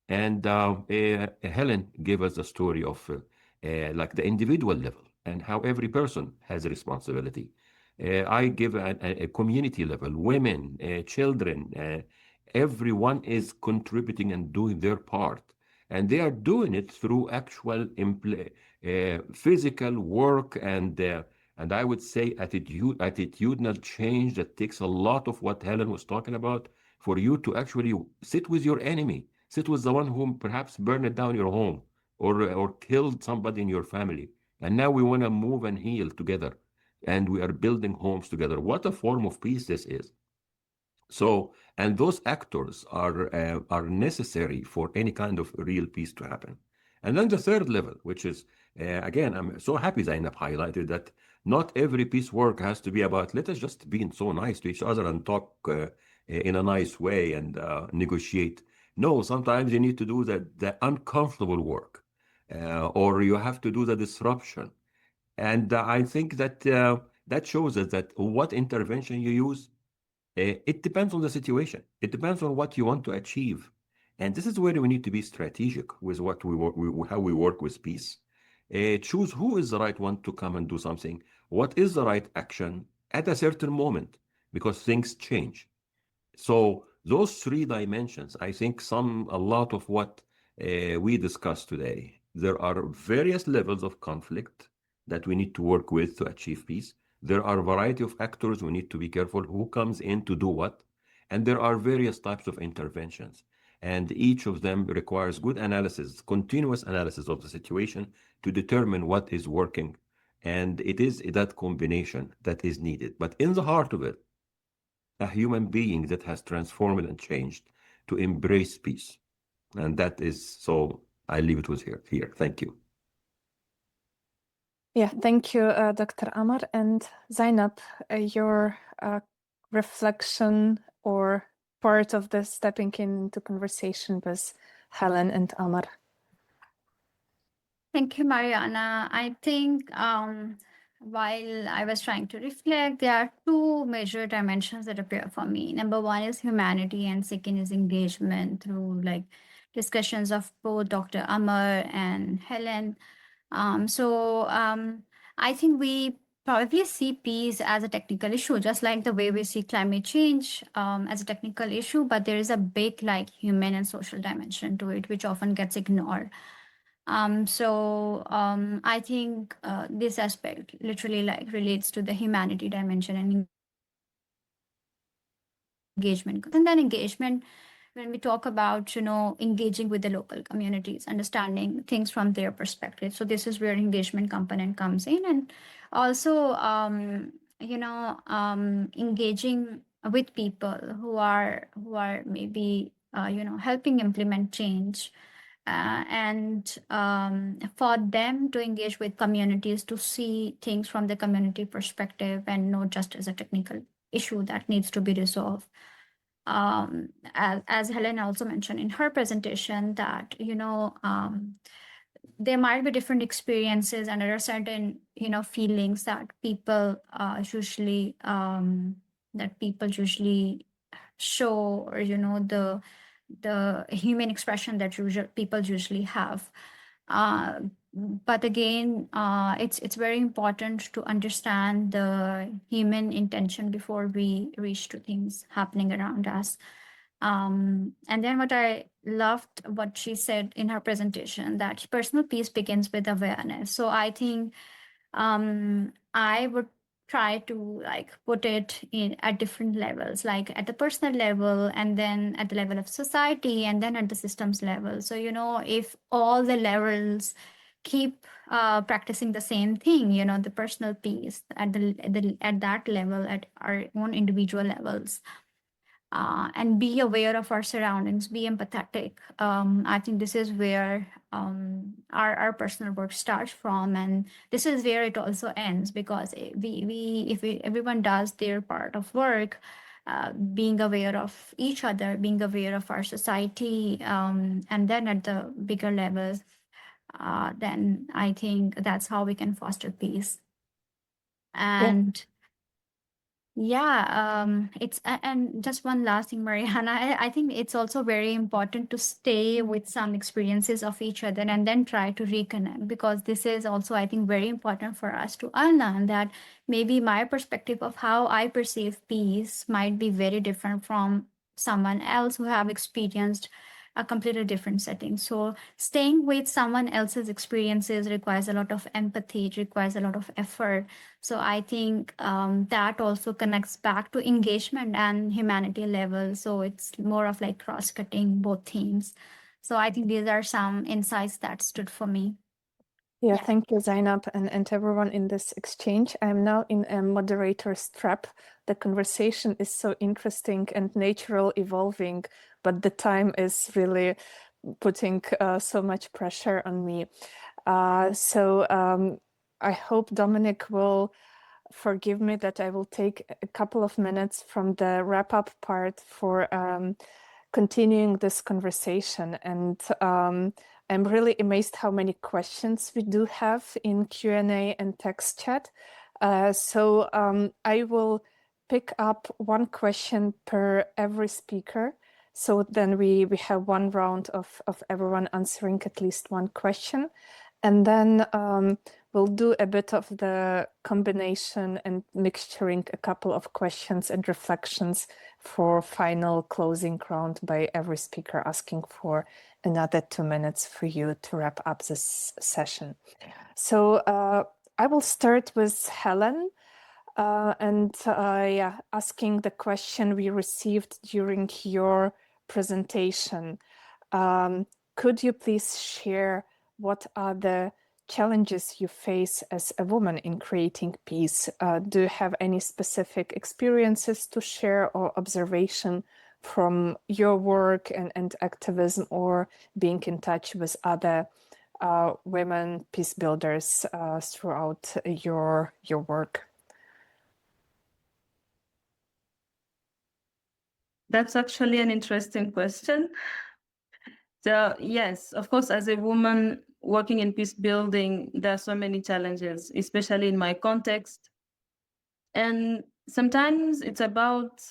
[SPEAKER 4] And Hélène gave us the story of like the individual level and how every person has a responsibility. I give a community level, women, children, everyone is contributing and doing their part. And they are doing it through actual physical work and I would say attitudinal change that takes a lot of what Hélène was talking about, for you to actually sit with your enemy, Sit with the one who perhaps burned down your home or killed somebody in your family. And now we want to move and heal together. And we are building homes together. What a form of peace this is. So, and those actors are necessary for any kind of real peace to happen. And then the third level, which is, again, I'm so happy Zainab highlighted that not every peace work has to be about, let us just be so nice to each other and talk in a nice way and negotiate. No, sometimes you need to do the uncomfortable work, or you have to do the disruption. And I think that that shows us that what intervention you use, it depends on the situation. It depends on what you want to achieve. And this is where we need to be strategic with what how we work with peace. Choose who is the right one to come and do something. What is the right action at a certain moment, because things change. So those three dimensions, I think a lot of what we discussed today, there are various levels of conflict that we need to work with to achieve peace. There are a variety of actors we need to be careful who comes in to do what. And there are various types of interventions. And each of them requires good analysis, continuous analysis of the situation to determine what is working. And it is that combination that is needed. But in the heart of it, a human being that has transformed and changed to embrace peace. And that is, so I leave it with here. Thank you.
[SPEAKER 2] Yeah, thank you, Dr. Amr. And Zainab, your reflection or part of the stepping into conversation with Hélène and Amr.
[SPEAKER 5] Thank you, Mariana. I think while I was trying to reflect, there are two major dimensions that appear for me. Number one is humanity, and second is engagement through like discussions of both Dr. Amr and Hélène. I think we probably see peace as a technical issue, just like the way we see climate change as a technical issue, but there is a big like human and social dimension to it, which often gets ignored. I think this aspect literally like relates to the humanity dimension and engagement. And then engagement, when we talk about, engaging with the local communities, understanding things from their perspective. So this is where engagement component comes in. And also, engaging with people who are maybe, helping implement change. For them to engage with communities, to see things from the community perspective and not just as a technical issue that needs to be resolved. As Hélène also mentioned in her presentation, that there might be different experiences and there are certain feelings that people usually show, or the human expression that people usually have. But again, it's very important to understand the human intention before we reach to things happening around us. And then what I loved what she said in her presentation, that personal peace begins with awareness. So I think I would try to like put it in at different levels, like at the personal level, and then at the level of society, and then at the systems level. So if all the levels keep practicing the same thing, the personal peace at that level, at our own individual levels, and be aware of our surroundings, be empathetic. I think this is where our personal work starts from, and this is where it also ends, because if everyone does their part of work, being aware of each other, being aware of our society, and then at the bigger levels, then I think that's how we can foster peace. And it's and just one last thing, Mariana, I think it's also very important to stay with some experiences of each other and then try to reconnect, because this is also, I think, very important for us to unlearn that maybe my perspective of how I perceive peace might be very different from someone else who have experienced a completely different setting. So staying with someone else's experiences requires a lot of empathy, it requires a lot of effort. So I think that also connects back to engagement and humanity level. So it's more of like cross-cutting both themes. So I think these are some insights that stood for me.
[SPEAKER 2] Yeah,
[SPEAKER 5] Yeah.
[SPEAKER 2] thank you, Zainab, and everyone in this exchange. I'm now in a moderator's trap. The conversation is so interesting and natural, evolving, but the time is really putting so much pressure on me. So I hope Dominic will forgive me that I will take a couple of minutes from the wrap-up part for continuing this conversation. And I'm really amazed how many questions we do have in Q&A and text chat. So I will pick up one question per every speaker. So then we have one round of everyone answering at least one question. And then we'll do a bit of the combination and mixturing a couple of questions and reflections for final closing round by every speaker, asking for another 2 minutes for you to wrap up this session. So I will start with Hélène and asking the question we received during your presentation. Could you please share what are the challenges you face as a woman in creating peace? Do you have any specific experiences to share or observation from your work and activism, or being in touch with other women peace builders throughout your work?
[SPEAKER 3] That's actually an interesting question. So yes, of course, as a woman working in peace building, there are so many challenges, especially in my context. And sometimes it's about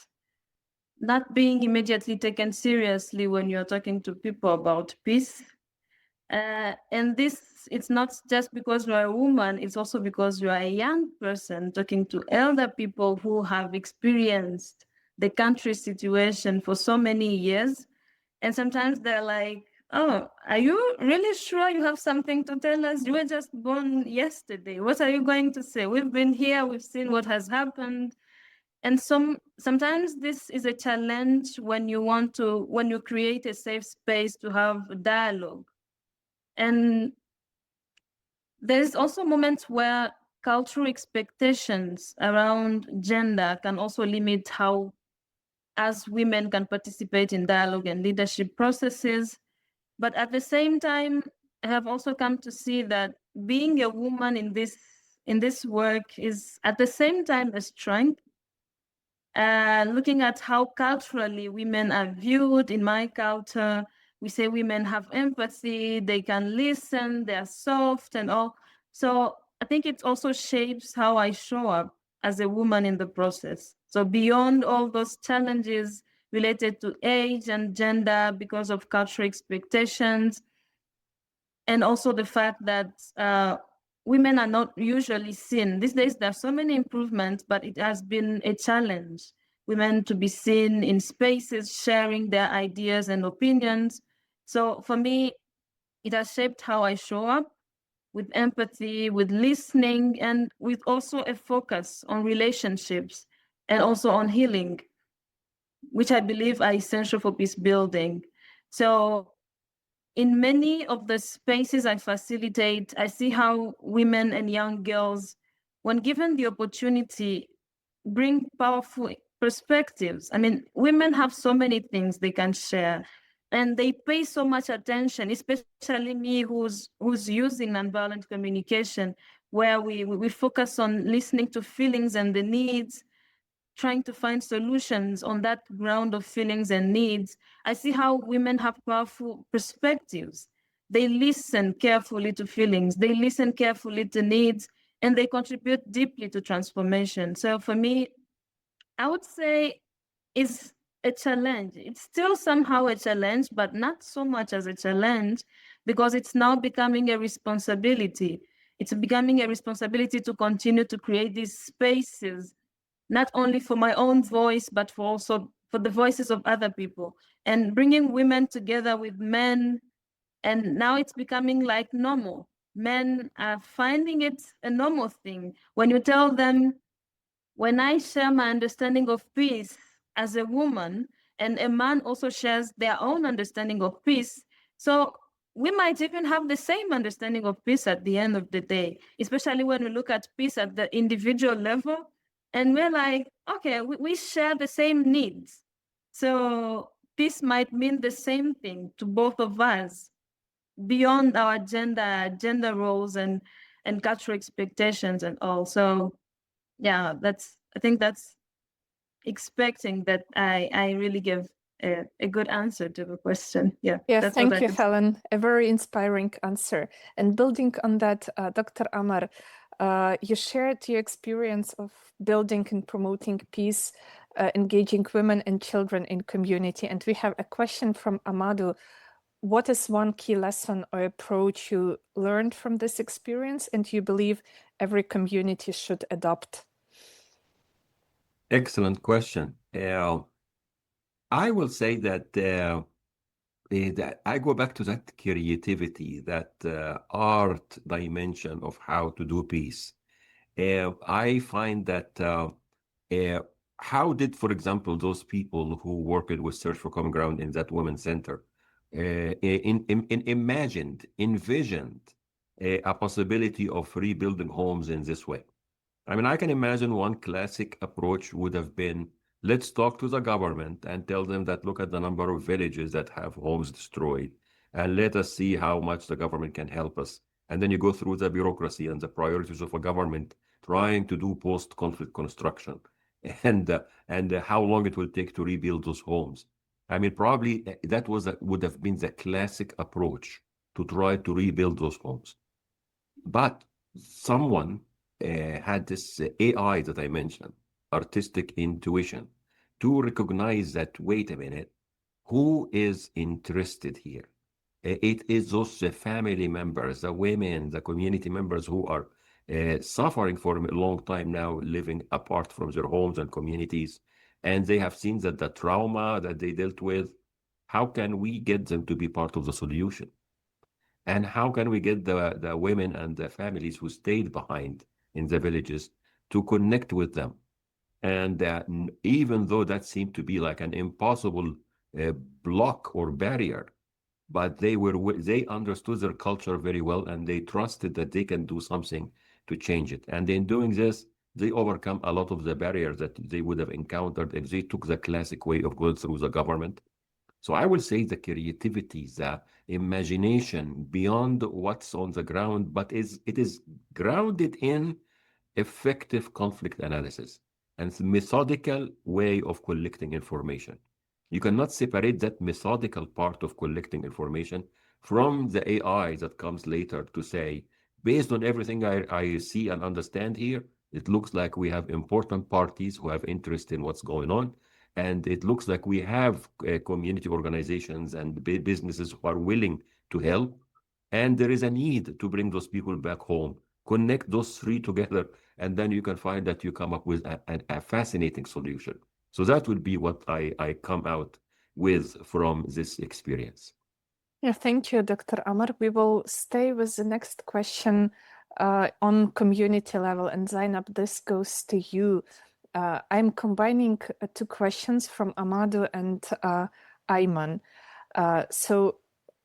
[SPEAKER 3] not being immediately taken seriously when you're talking to people about peace. And this, it's not just because you're a woman, it's also because you're a young person talking to elder people who have experienced the country situation for so many years. And sometimes they're like, oh, are you really sure you have something to tell us? You were just born yesterday. What are you going to say? We've been here, we've seen what has happened. And sometimes this is a challenge when you create a safe space to have dialogue. And there's also moments where cultural expectations around gender can also limit how as women can participate in dialogue and leadership processes. But at the same time, I have also come to see that being a woman in this work is at the same time a strength. Looking at how culturally women are viewed in my culture, we say women have empathy, they can listen, they're soft and all. So I think it also shapes how I show up as a woman in the process. So beyond all those challenges related to age and gender because of cultural expectations, and also the fact that women are not usually seen. These days, there are so many improvements, but it has been a challenge. Women to be seen in spaces, sharing their ideas and opinions. So for me, it has shaped how I show up with empathy, with listening, and with also a focus on relationships and also on healing, which I believe are essential for peace building. So in many of the spaces I facilitate, I see how women and young girls, when given the opportunity, bring powerful perspectives. I mean, women have so many things they can share, and they pay so much attention, especially me who's using nonviolent communication, where we focus on listening to feelings and the needs, trying to find solutions on that ground of feelings and needs. I see how women have powerful perspectives. They listen carefully to feelings, they listen carefully to needs, and they contribute deeply to transformation. So for me, I would say it's a challenge. It's still somehow a challenge, but not so much as a challenge, because it's now becoming a responsibility. It's becoming a responsibility to continue to create these spaces, not only for my own voice, but for also for the voices of other people, and bringing women together with men. And now it's becoming like normal. Men are finding it a normal thing. When you tell them, when I share my understanding of peace as a woman, and a man also shares their own understanding of peace, So we might even have the same understanding of peace at the end of the day, especially when we look at peace at the individual level. And we're like, okay, we share the same needs. So peace might mean the same thing to both of us beyond our gender roles and cultural expectations and all. So yeah, I think that's expecting that I really give a good answer to the question. Yeah.
[SPEAKER 2] Yes, thank you, Hélène. A very inspiring answer. And building on that, Dr. Amr, you shared your experience of building and promoting peace, engaging women and children in community. And we have a question from Amadou. What is one key lesson or approach you learned from this experience and you believe every community should adopt?
[SPEAKER 4] Excellent question. I will say that I go back to that creativity, that art dimension of how to do peace. I find that how did, for example, those people who worked with Search for Common Ground in that women's center envisioned a possibility of rebuilding homes in this way? I mean, I can imagine one classic approach would have been, let's talk to the government and tell them that look at the number of villages that have homes destroyed, and let us see how much the government can help us. And then you go through the bureaucracy and the priorities of a government trying to do post-conflict construction and how long it will take to rebuild those homes. I mean, probably that would have been the classic approach to try to rebuild those homes. But someone had this AI that I mentioned, artistic intuition, to recognize that, wait a minute, who is interested here? It is those family members, the women, the community members who are suffering for a long time now, living apart from their homes and communities. And they have seen that the trauma that they dealt with, how can we get them to be part of the solution? And how can we get the women and the families who stayed behind in the villages to connect with them? And even though that seemed to be like an impossible block or barrier, but they understood their culture very well, and they trusted that they can do something to change it. And in doing this, they overcome a lot of the barriers that they would have encountered if they took the classic way of going through the government. So I will say the creativity, the imagination beyond what's on the ground, but it is grounded in effective conflict analysis and methodical way of collecting information. You cannot separate that methodical part of collecting information from the AI that comes later to say, based on everything I see and understand here, it looks like we have important parties who have interest in what's going on. And it looks like we have community organizations and businesses who are willing to help. And there is a need to bring those people back home. Connect those three together, and then you can find that you come up with a fascinating solution. So that would be what I come out with from this experience.
[SPEAKER 2] Yeah, thank you, Dr. Amr. We will stay with the next question on community level. And Zainab, this goes to you. I'm combining two questions from Amadou and Ayman. So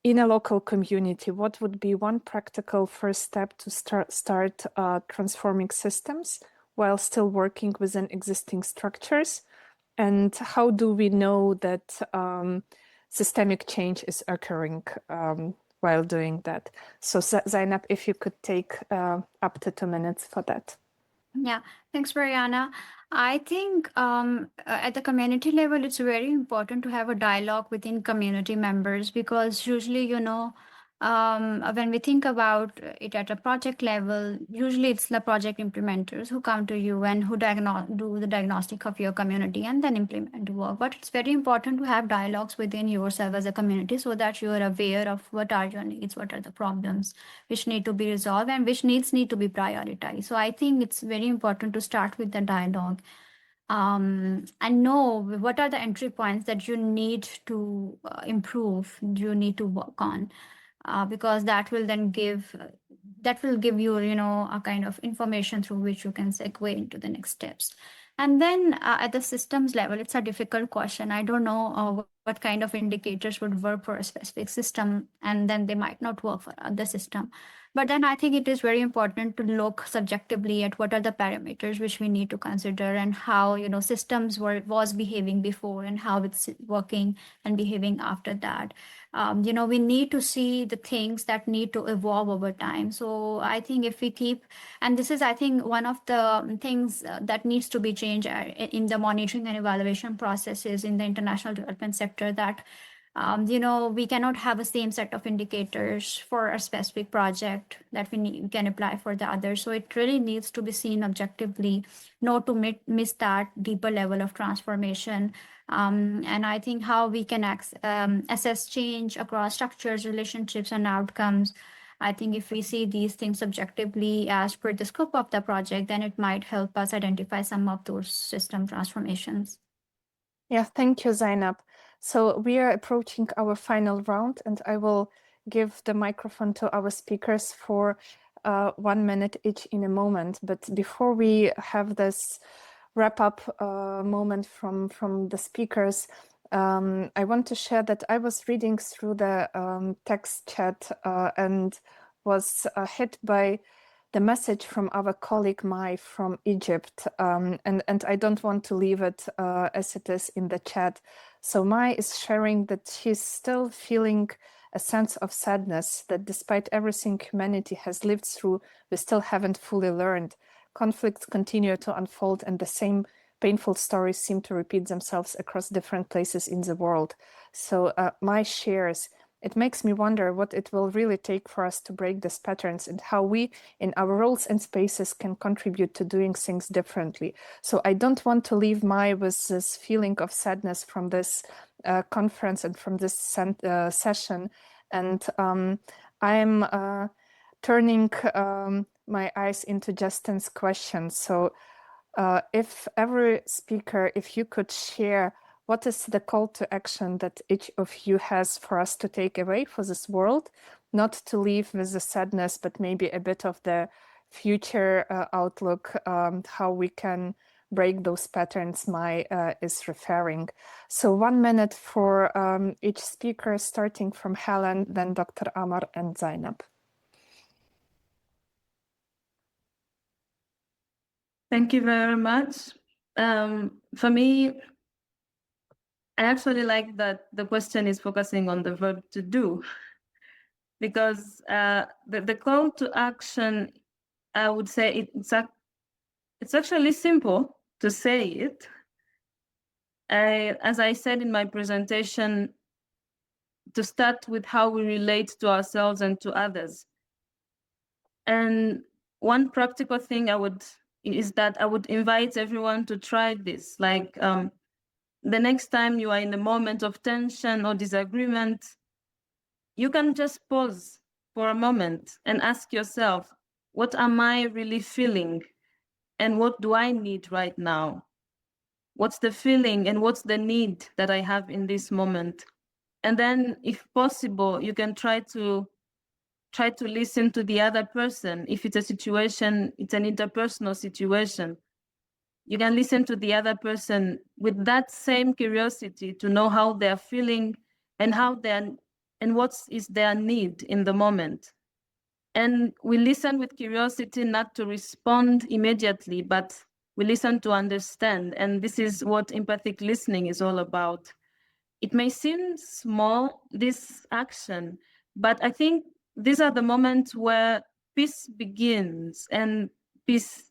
[SPEAKER 2] in a local community, what would be one practical first step to start transforming systems while still working within existing structures? And how do we know that systemic change is occurring while doing that? So Zainab, if you could take up to 2 minutes for that.
[SPEAKER 5] Yeah, thanks, Mariana. I think at the community level, it's very important to have a dialogue within community members, because usually, when we think about it at a project level, usually it's the project implementers who come to you and who do the diagnostic of your community and then implement work. But it's very important to have dialogues within yourself as a community so that you are aware of what are your needs, what are the problems which need to be resolved, and which needs need to be prioritized. So I think it's very important to start with the dialogue and know what are the entry points that you need to improve, you need to work on. Because that will then give you, a kind of information through which you can segue into the next steps. And then at the systems level, it's a difficult question. I don't know what kind of indicators would work for a specific system, and then they might not work for other system. But then I think it is very important to look subjectively at what are the parameters which we need to consider, and how, you know, systems was behaving before and how it's working and behaving after that. You know, we need to see the things that need to evolve over time. So I think if we keep, and this is, I think, one of the things that needs to be changed in the monitoring and evaluation processes in the international development sector, that you know, we cannot have the same set of indicators for a specific project that we can apply for the others. So it really needs to be seen objectively, not to miss that deeper level of transformation. And I think how we can assess change across structures, relationships, and outcomes. I think if we see these things objectively as per the scope of the project, then it might help us identify some of those system transformations.
[SPEAKER 2] Yeah, thank you, Zainab. So we are approaching our final round, and I will give the microphone to our speakers for 1 minute each in a moment. But before we have this wrap-up moment from the speakers, I want to share that I was reading through the text chat and was hit by the message from our colleague Mai from Egypt, and I don't want to leave it as it is in the chat. So Mai is sharing that she's still feeling a sense of sadness, that despite everything humanity has lived through, we still haven't fully learned. Conflicts continue to unfold, and the same painful stories seem to repeat themselves across different places in the world. So Mai shares, it makes me wonder what it will really take for us to break these patterns, and how we, in our roles and spaces, can contribute to doing things differently. So I don't want to leave Mai with this feeling of sadness from this conference and from this session. And I am turning my eyes into Justin's question. So if every speaker, if you could share what is the call to action that each of you has for us to take away for this world, not to leave with the sadness, but maybe a bit of the future outlook, how we can break those patterns Mai is referring. So 1 minute for each speaker, starting from Hélène, then Dr. Amr and Zainab.
[SPEAKER 3] Thank you very much. For me, I actually like that the question is focusing on the verb to do, because the call to action, I would say it's actually simple to say it. As I said in my presentation, to start with how we relate to ourselves and to others. And one practical thing is that I would invite everyone to try this. Like the next time you are in a moment of tension or disagreement, you can just pause for a moment and ask yourself, what am I really feeling? And what do I need right now? What's the feeling and what's the need that I have in this moment? And then, if possible, you can try to listen to the other person. If it's a situation, it's an interpersonal situation, you can listen to the other person with that same curiosity to know how they're feeling and what is their need in the moment. And we listen with curiosity, not to respond immediately, but we listen to understand. And this is what empathic listening is all about. It may seem small, this action, but I think these are the moments where peace begins, and peace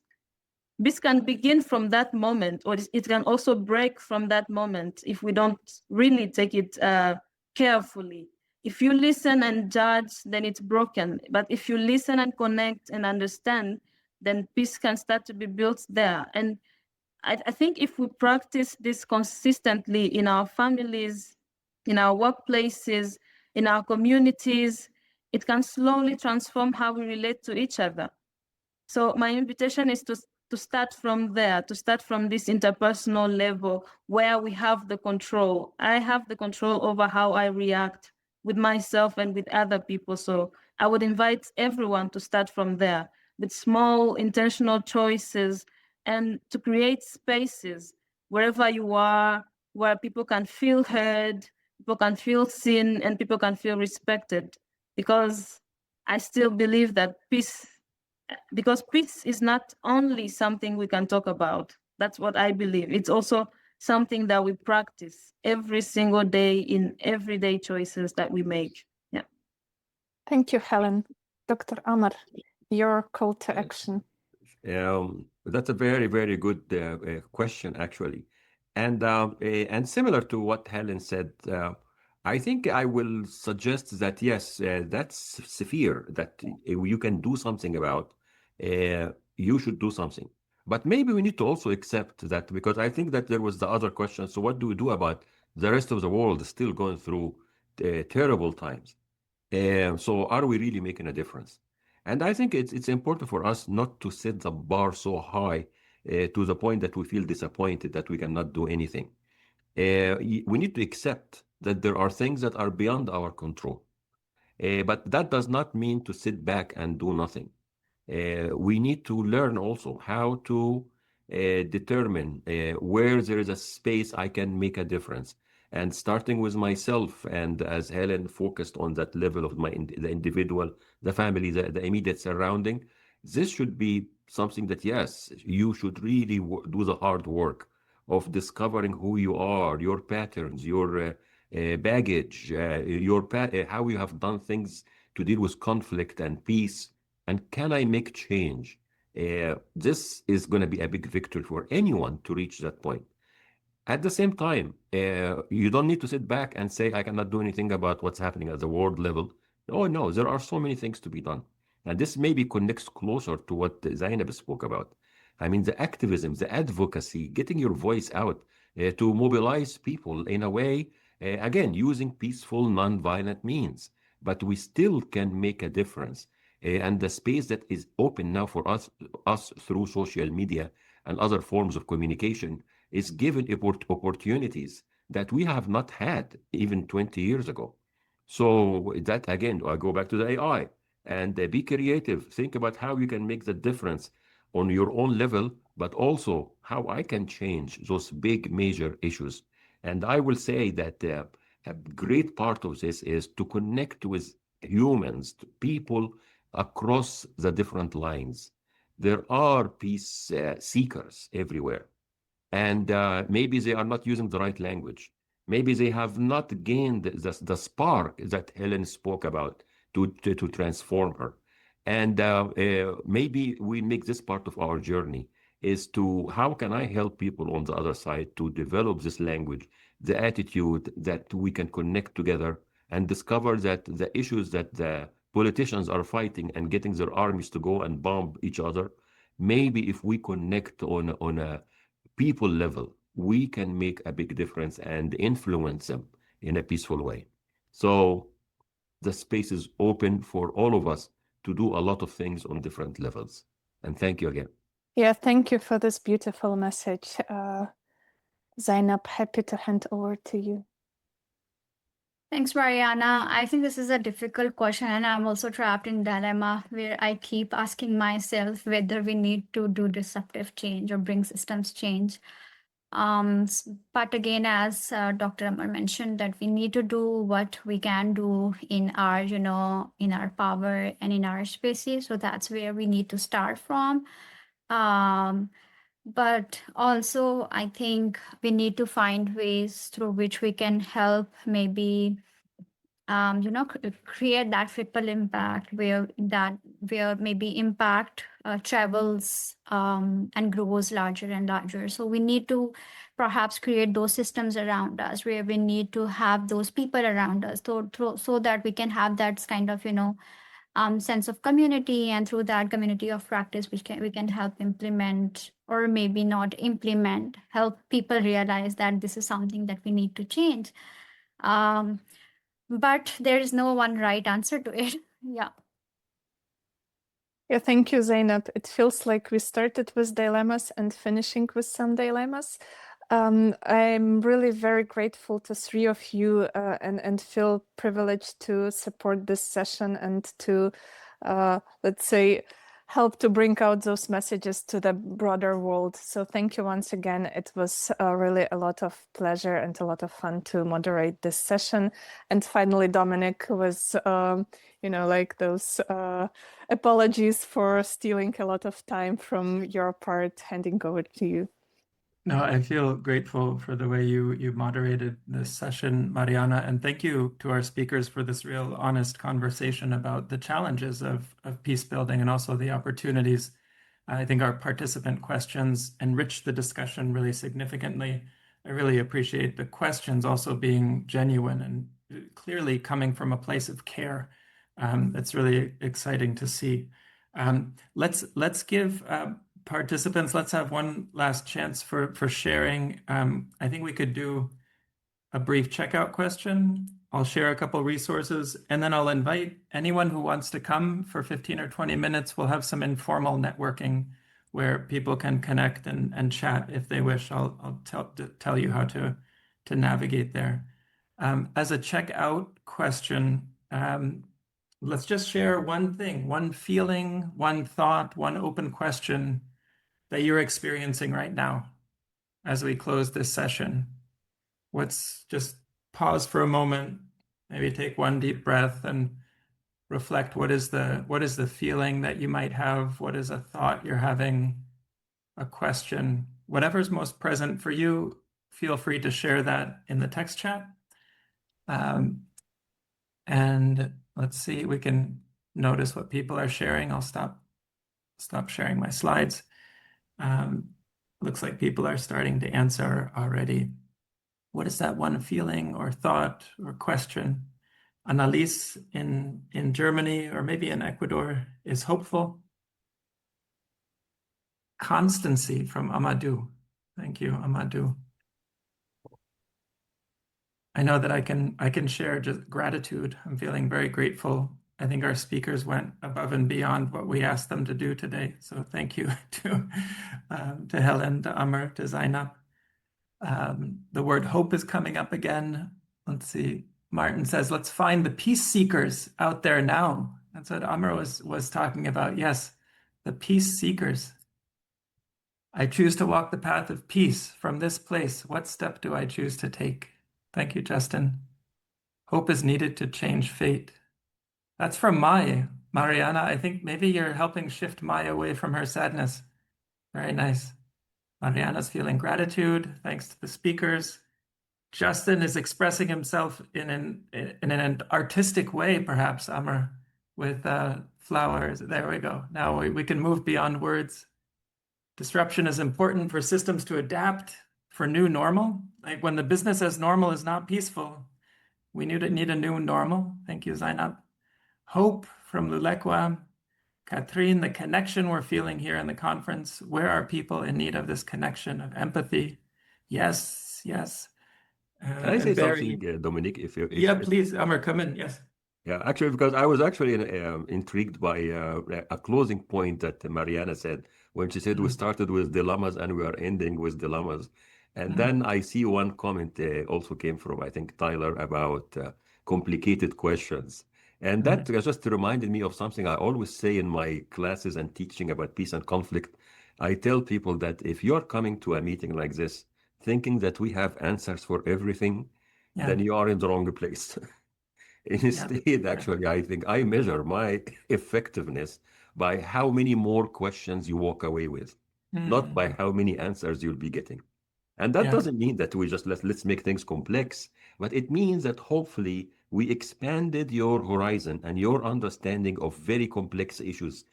[SPEAKER 3] can begin from that moment, or it can also break from that moment if we don't really take it carefully. If you listen and judge, then it's broken. But if you listen and connect and understand, then peace can start to be built there. And I think if we practice this consistently in our families, in our workplaces, in our communities, it can slowly transform how we relate to each other. So my invitation is to start from there, to start from this interpersonal level where we have the control. I have the control over how I react with myself and with other people. So I would invite everyone to start from there with small intentional choices and to create spaces wherever you are, where people can feel heard, people can feel seen, and people can feel respected. Because I still believe that peace is not only something we can talk about. That's what I believe. It's also something that we practice every single day in everyday choices that we make. Yeah.
[SPEAKER 2] Thank you, Hélène. Dr. Amr, your call to action.
[SPEAKER 4] That's a very, very good question, actually. And similar to what Hélène said, I think I will suggest that, yes, that's severe, that you can do something about. You should do something. But maybe we need to also accept that, because I think that there was the other question. So what do we do about the rest of the world still going through terrible times? So are we really making a difference? And I think it's important for us not to set the bar so high to the point that we feel disappointed that we cannot do anything. We need to accept that there are things that are beyond our control. But that does not mean to sit back and do nothing. We need to learn also how to determine where there is a space I can make a difference. And starting with myself, and as Hélène focused on that level of the individual, the family, the immediate surrounding, this should be something that, yes, you should really do the hard work of discovering who you are, your patterns, your baggage, how you have done things to deal with conflict and peace, and can I make change? This is going to be a big victory for anyone to reach that point. At the same time, you don't need to sit back and say, I cannot do anything about what's happening at the world level. Oh, no, there are so many things to be done. And this maybe connects closer to what Zainab spoke about. I mean, the activism, the advocacy, getting your voice out to mobilize people in a way, again, using peaceful, non-violent means. But we still can make a difference. And the space that is open now for us through social media and other forms of communication is given opportunities that we have not had even 20 years ago. So that, again, I go back to the AI and be creative. Think about how you can make the difference on your own level, but also how I can change those big major issues. And I will say that a great part of this is to connect with humans, people across the different lines. There are peace seekers everywhere. And maybe they are not using the right language. Maybe they have not gained the spark that Hélène spoke about to transform her. And maybe we make this part of our journey is to how can I help people on the other side to develop this language, the attitude that we can connect together and discover that the issues that the politicians are fighting and getting their armies to go and bomb each other, maybe if we connect on a people level, we can make a big difference and influence them in a peaceful way. So the space is open for all of us to do a lot of things on different levels. And thank you again.
[SPEAKER 2] Yeah, thank you for this beautiful message. Zainab, happy to hand over to you.
[SPEAKER 5] Thanks, Mariana. I think this is a difficult question, and I'm also trapped in dilemma where I keep asking myself whether we need to do disruptive change or bring systems change. But again, as Dr. Amr mentioned, that we need to do what we can do in our, in our power and in our spaces. So that's where we need to start from. But also, I think we need to find ways through which we can help maybe, create that ripple impact where maybe impact travels and grows larger and larger. So we need to perhaps create those systems around us where we need to have those people around us so that we can have that kind of, sense of community, and through that community of practice, we can help implement, or maybe not implement, help people realize that this is something that we need to change. But there is no one right answer to it. Yeah.
[SPEAKER 2] Yeah, thank you, Zainab. It feels like we started with dilemmas and finishing with some dilemmas. I'm really very grateful to three of you and feel privileged to support this session and to, let's say, help to bring out those messages to the broader world. So thank you once again. It was really a lot of pleasure and a lot of fun to moderate this session. And finally, Dominic was, like those apologies for stealing a lot of time from your part, handing over to you.
[SPEAKER 1] No, I feel grateful for the way you moderated this session, Mariana, and thank you to our speakers for this real honest conversation about the challenges of peace building and also the opportunities. I think our participant questions enriched the discussion really significantly. I really appreciate the questions also being genuine and clearly coming from a place of care. That's really exciting to see. Let's give participants, let's have one last chance for sharing. I think we could do a brief checkout question. I'll share a couple resources, and then I'll invite anyone who wants to come for 15 or 20 minutes. We'll have some informal networking where people can connect and chat if they wish. I'll tell you how to navigate there. As a checkout question, let's just share one thing, one feeling, one thought, one open question that you're experiencing right now as we close this session. Let's just pause for a moment, maybe take one deep breath and reflect. What is the feeling that you might have? What is a thought you're having? A question? Whatever's most present for you, feel free to share that in the text chat. And let's see, we can notice what people are sharing. I'll stop sharing my slides. Looks like people are starting to answer already. What is that one feeling or thought or question? Annalise in Germany or maybe in Ecuador is hopeful. Constancy from Amadou. Thank you, Amadou. I know that I can share just gratitude. I'm feeling very grateful. I think our speakers went above and beyond what we asked them to do today. So thank you to Hélène, to Amr, to Zainab. The word hope is coming up again. Let's see. Martin says, let's find the peace seekers out there now. That's what Amr was talking about. Yes, the peace seekers. I choose to walk the path of peace from this place. What step do I choose to take? Thank you, Justin. Hope is needed to change fate. That's from Maya. Mariana, I think maybe you're helping shift Maya away from her sadness. Very nice. Mariana's feeling gratitude, thanks to the speakers. Justin is expressing himself in an artistic way, perhaps, Amr, with flowers. There we go. Now we can move beyond words. Disruption is important for systems to adapt for new normal. Like when the business as normal is not peaceful, we need a new normal. Thank you, Zainab. Hope from Lulekwa. Catherine, the connection we're feeling here in the conference. Where are people in need of this connection of empathy? Yes, yes.
[SPEAKER 4] Can I say something, Dominic?
[SPEAKER 1] Yeah, please, Amr, come in. Yes.
[SPEAKER 4] Yeah, actually, because I was actually intrigued by a closing point that Mariana said when she said we started with dilemmas and we are ending with dilemmas. And then I see one comment also came from, I think, Tyler about complicated questions. And that just reminded me of something I always say in my classes and teaching about peace and conflict. I tell people that if you're coming to a meeting like this, thinking that we have answers for everything, then you are in the wrong place. Instead, actually, I think I measure my effectiveness by how many more questions you walk away with, not by how many answers you'll be getting. And that doesn't mean that we just let's make things complex, but it means that hopefully we expanded your horizon and your understanding of very complex issues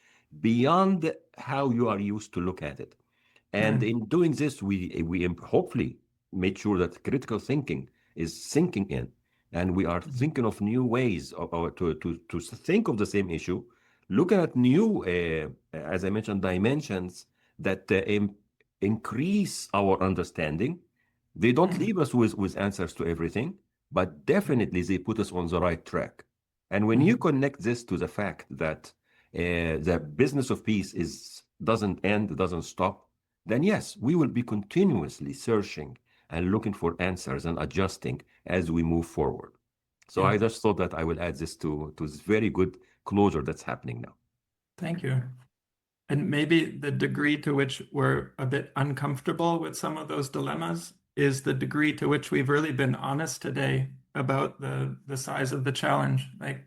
[SPEAKER 4] beyond how you are used to look at it. And in doing this, we hopefully made sure that critical thinking is sinking in, and we are thinking of new ways to think of the same issue, looking at new, as I mentioned, dimensions that increase our understanding. They don't leave us with answers to everything, but definitely they put us on the right track. And when you connect this to the fact that the business of peace doesn't end, doesn't stop, then yes, we will be continuously searching and looking for answers and adjusting as we move forward. So I just thought that I will add this to this very good closure that's happening now.
[SPEAKER 1] Thank you. And maybe the degree to which we're a bit uncomfortable with some of those dilemmas is the degree to which we've really been honest today about the size of the challenge. Like,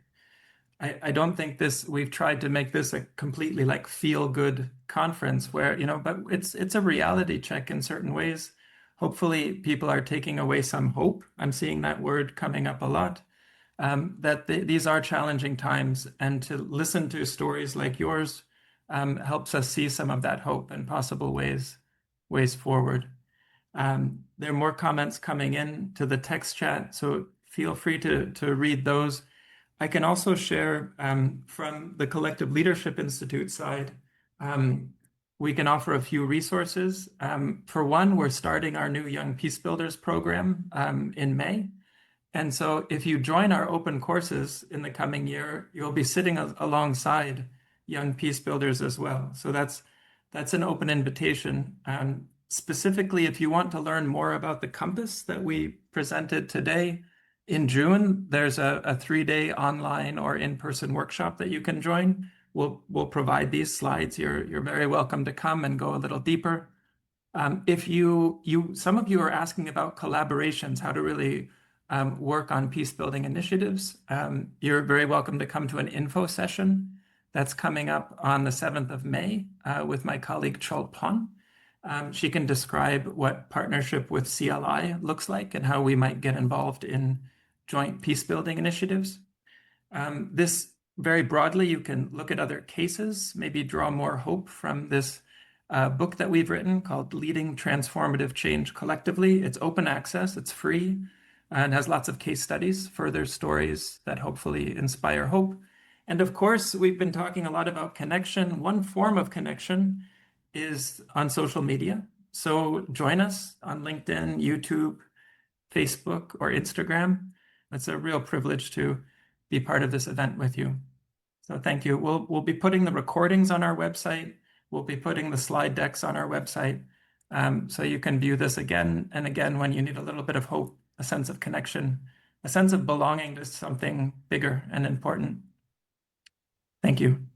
[SPEAKER 1] I don't think we've tried to make this a completely like feel-good conference where, but it's a reality check in certain ways. Hopefully people are taking away some hope. I'm seeing that word coming up a lot. That these are challenging times, and to listen to stories like yours helps us see some of that hope and possible ways forward. There are more comments coming in to the text chat, so feel free to read those. I can also share from the Collective Leadership Institute side, we can offer a few resources. For one, we're starting our new Young Peace Builders program in May. And so if you join our open courses in the coming year, you'll be sitting alongside young peace builders as well. So that's an open invitation. Specifically, if you want to learn more about the compass that we presented today, in June, there's a 3-day online or in-person workshop that you can join. We'll provide these slides. You're very welcome to come and go a little deeper. If some of you are asking about collaborations, how to really work on peace building initiatives, you're very welcome to come to an info session that's coming up on the 7th of May with my colleague Chol Pon. She can describe what partnership with CLI looks like and how we might get involved in joint peace building initiatives. This very broadly, you can look at other cases, maybe draw more hope from this book that we've written called Leading Transformative Change Collectively. It's open access, it's free, and has lots of case studies, further stories that hopefully inspire hope. And of course, we've been talking a lot about connection. One form of connection is on social media. So join us on LinkedIn, YouTube, Facebook, or Instagram. It's a real privilege to be part of this event with you. So thank you. We'll be putting the recordings on our website. We'll be putting the slide decks on our website. So you can view this again and again when you need a little bit of hope, a sense of connection, a sense of belonging to something bigger and important. Thank you.